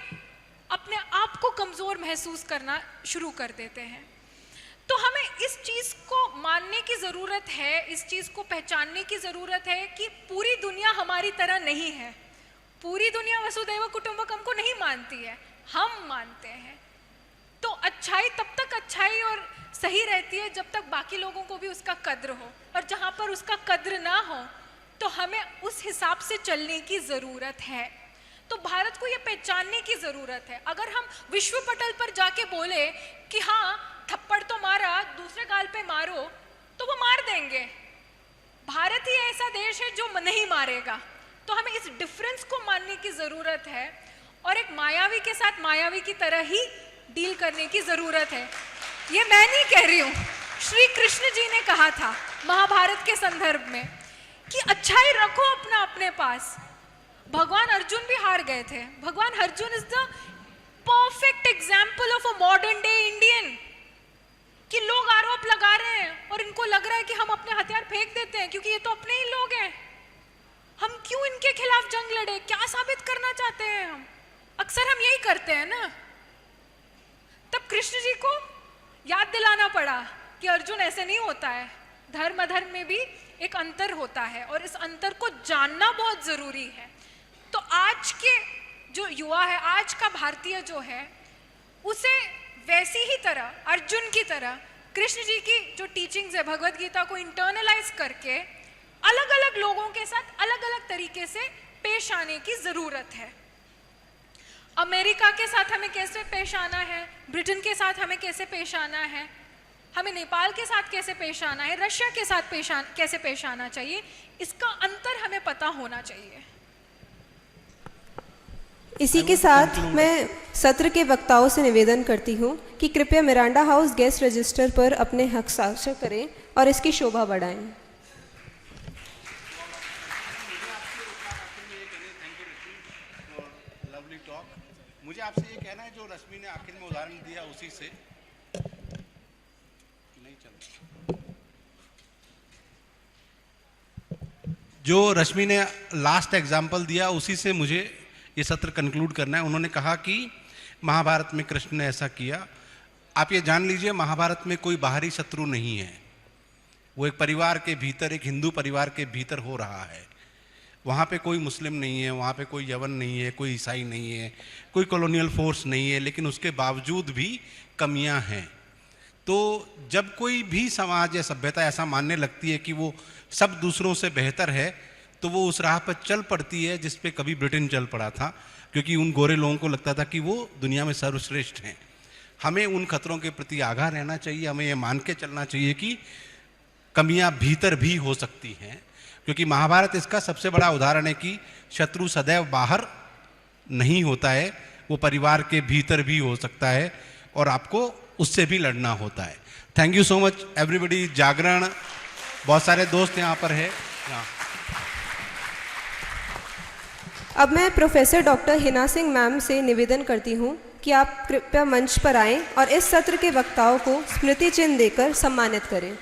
अपने आप को कमज़ोर महसूस करना शुरू कर देते हैं। तो हमें इस चीज़ को मानने की ज़रूरत है, इस चीज़ को पहचानने की ज़रूरत है कि पूरी दुनिया हमारी तरह नहीं है। पूरी दुनिया वसुदैव कुटुंबकम को नहीं मानती है, हम मानते हैं। तो अच्छाई तब तक अच्छाई और सही रहती है जब तक बाकी लोगों को भी उसका कद्र हो, और जहाँ पर उसका कद्र ना हो तो हमें उस हिसाब से चलने की ज़रूरत है। तो भारत को ये पहचानने की ज़रूरत है। अगर हम विश्व पटल पर जाके बोले कि हाँ थप्पड़ तो मारा, दूसरे गाल पे मारो, तो वो मार देंगे। भारत ही ऐसा देश है जो नहीं मारेगा। तो हमें इस डिफरेंस को मानने की ज़रूरत है और एक मायावी के साथ मायावी की तरह ही डील करने की ज़रूरत है। ये मैं नहीं कह रही हूँ, श्री कृष्ण जी ने कहा था महाभारत के संदर्भ में कि अच्छाई रखो अपना अपने पास। भगवान अर्जुन भी हार गए थे। भगवान Arjun is the perfect example of a modern day Indian, कि लोग आरोप लगा रहे हैं और इनको लग करते हैं ना, तब कृष्ण जी को याद दिलाना पड़ा कि अर्जुन ऐसे नहीं होता है, धर्म अधर्म में भी एक अंतर होता है और इस अंतर को जानना बहुत जरूरी है। तो आज के जो युवा है, आज का भारतीय जो है, उसे वैसी ही तरह, अर्जुन की तरह कृष्ण जी की जो टीचिंग्स है भगवत गीता को इंटरनलाइज करके अलग अलग लोगों के साथ अलग अलग तरीके से पेश आने की जरूरत है। अमेरिका के साथ हमें कैसे पेश आना है, ब्रिटेन के साथ हमें कैसे पेश आना है, हमें नेपाल के साथ कैसे पेश आना है, रशिया के साथ कैसे पेश आना चाहिए, इसका अंतर हमें पता होना चाहिए। इसी के साथ मैं सत्र के वक्ताओं से निवेदन करती हूँ कि कृपया मिरांडा हाउस गेस्ट रजिस्टर पर अपने हस्ताक्षर करें और इसकी शोभा बढ़ाएं। मुझे आपसे ये कहना है, जो रश्मि ने आखिर में उदाहरण दिया उसी से नहीं चल, जो रश्मि ने लास्ट एग्जाम्पल दिया उसी से मुझे ये सत्र कंक्लूड करना है। उन्होंने कहा कि महाभारत में कृष्ण ने ऐसा किया। आप ये जान लीजिए, महाभारत में कोई बाहरी शत्रु नहीं है, वो एक परिवार के भीतर, एक हिंदू परिवार के भीतर हो रहा है। वहाँ पे कोई मुस्लिम नहीं है, वहाँ पे कोई यवन नहीं है, कोई ईसाई नहीं है, कोई कॉलोनियल फोर्स नहीं है, लेकिन उसके बावजूद भी कमियां हैं। तो जब कोई भी समाज या सभ्यता ऐसा मानने लगती है कि वो सब दूसरों से बेहतर है, तो वो उस राह पर चल पड़ती है जिस पे कभी ब्रिटेन चल पड़ा था, क्योंकि उन गोरे लोगों को लगता था कि वो दुनिया में सर्वश्रेष्ठ हैं। हमें उन खतरों के प्रति आगाह रहना चाहिए, हमें ये मान के चलना चाहिए कि कमियां भीतर भी हो सकती हैं, क्योंकि महाभारत इसका सबसे बड़ा उदाहरण है कि शत्रु सदैव बाहर नहीं होता है, वो परिवार के भीतर भी हो सकता है और आपको उससे भी लड़ना होता है। Thank you so much everybody. Jagran, बहुत सारे दोस्त यहाँ पर है। अब मैं professor doctor Hina Singh ma'am से निवेदन करती हूँ कि आप कृपया मंच पर आएं और इस सत्र के वक्ताओं को स्मृति चिन्ह देकर सम्मानित करें।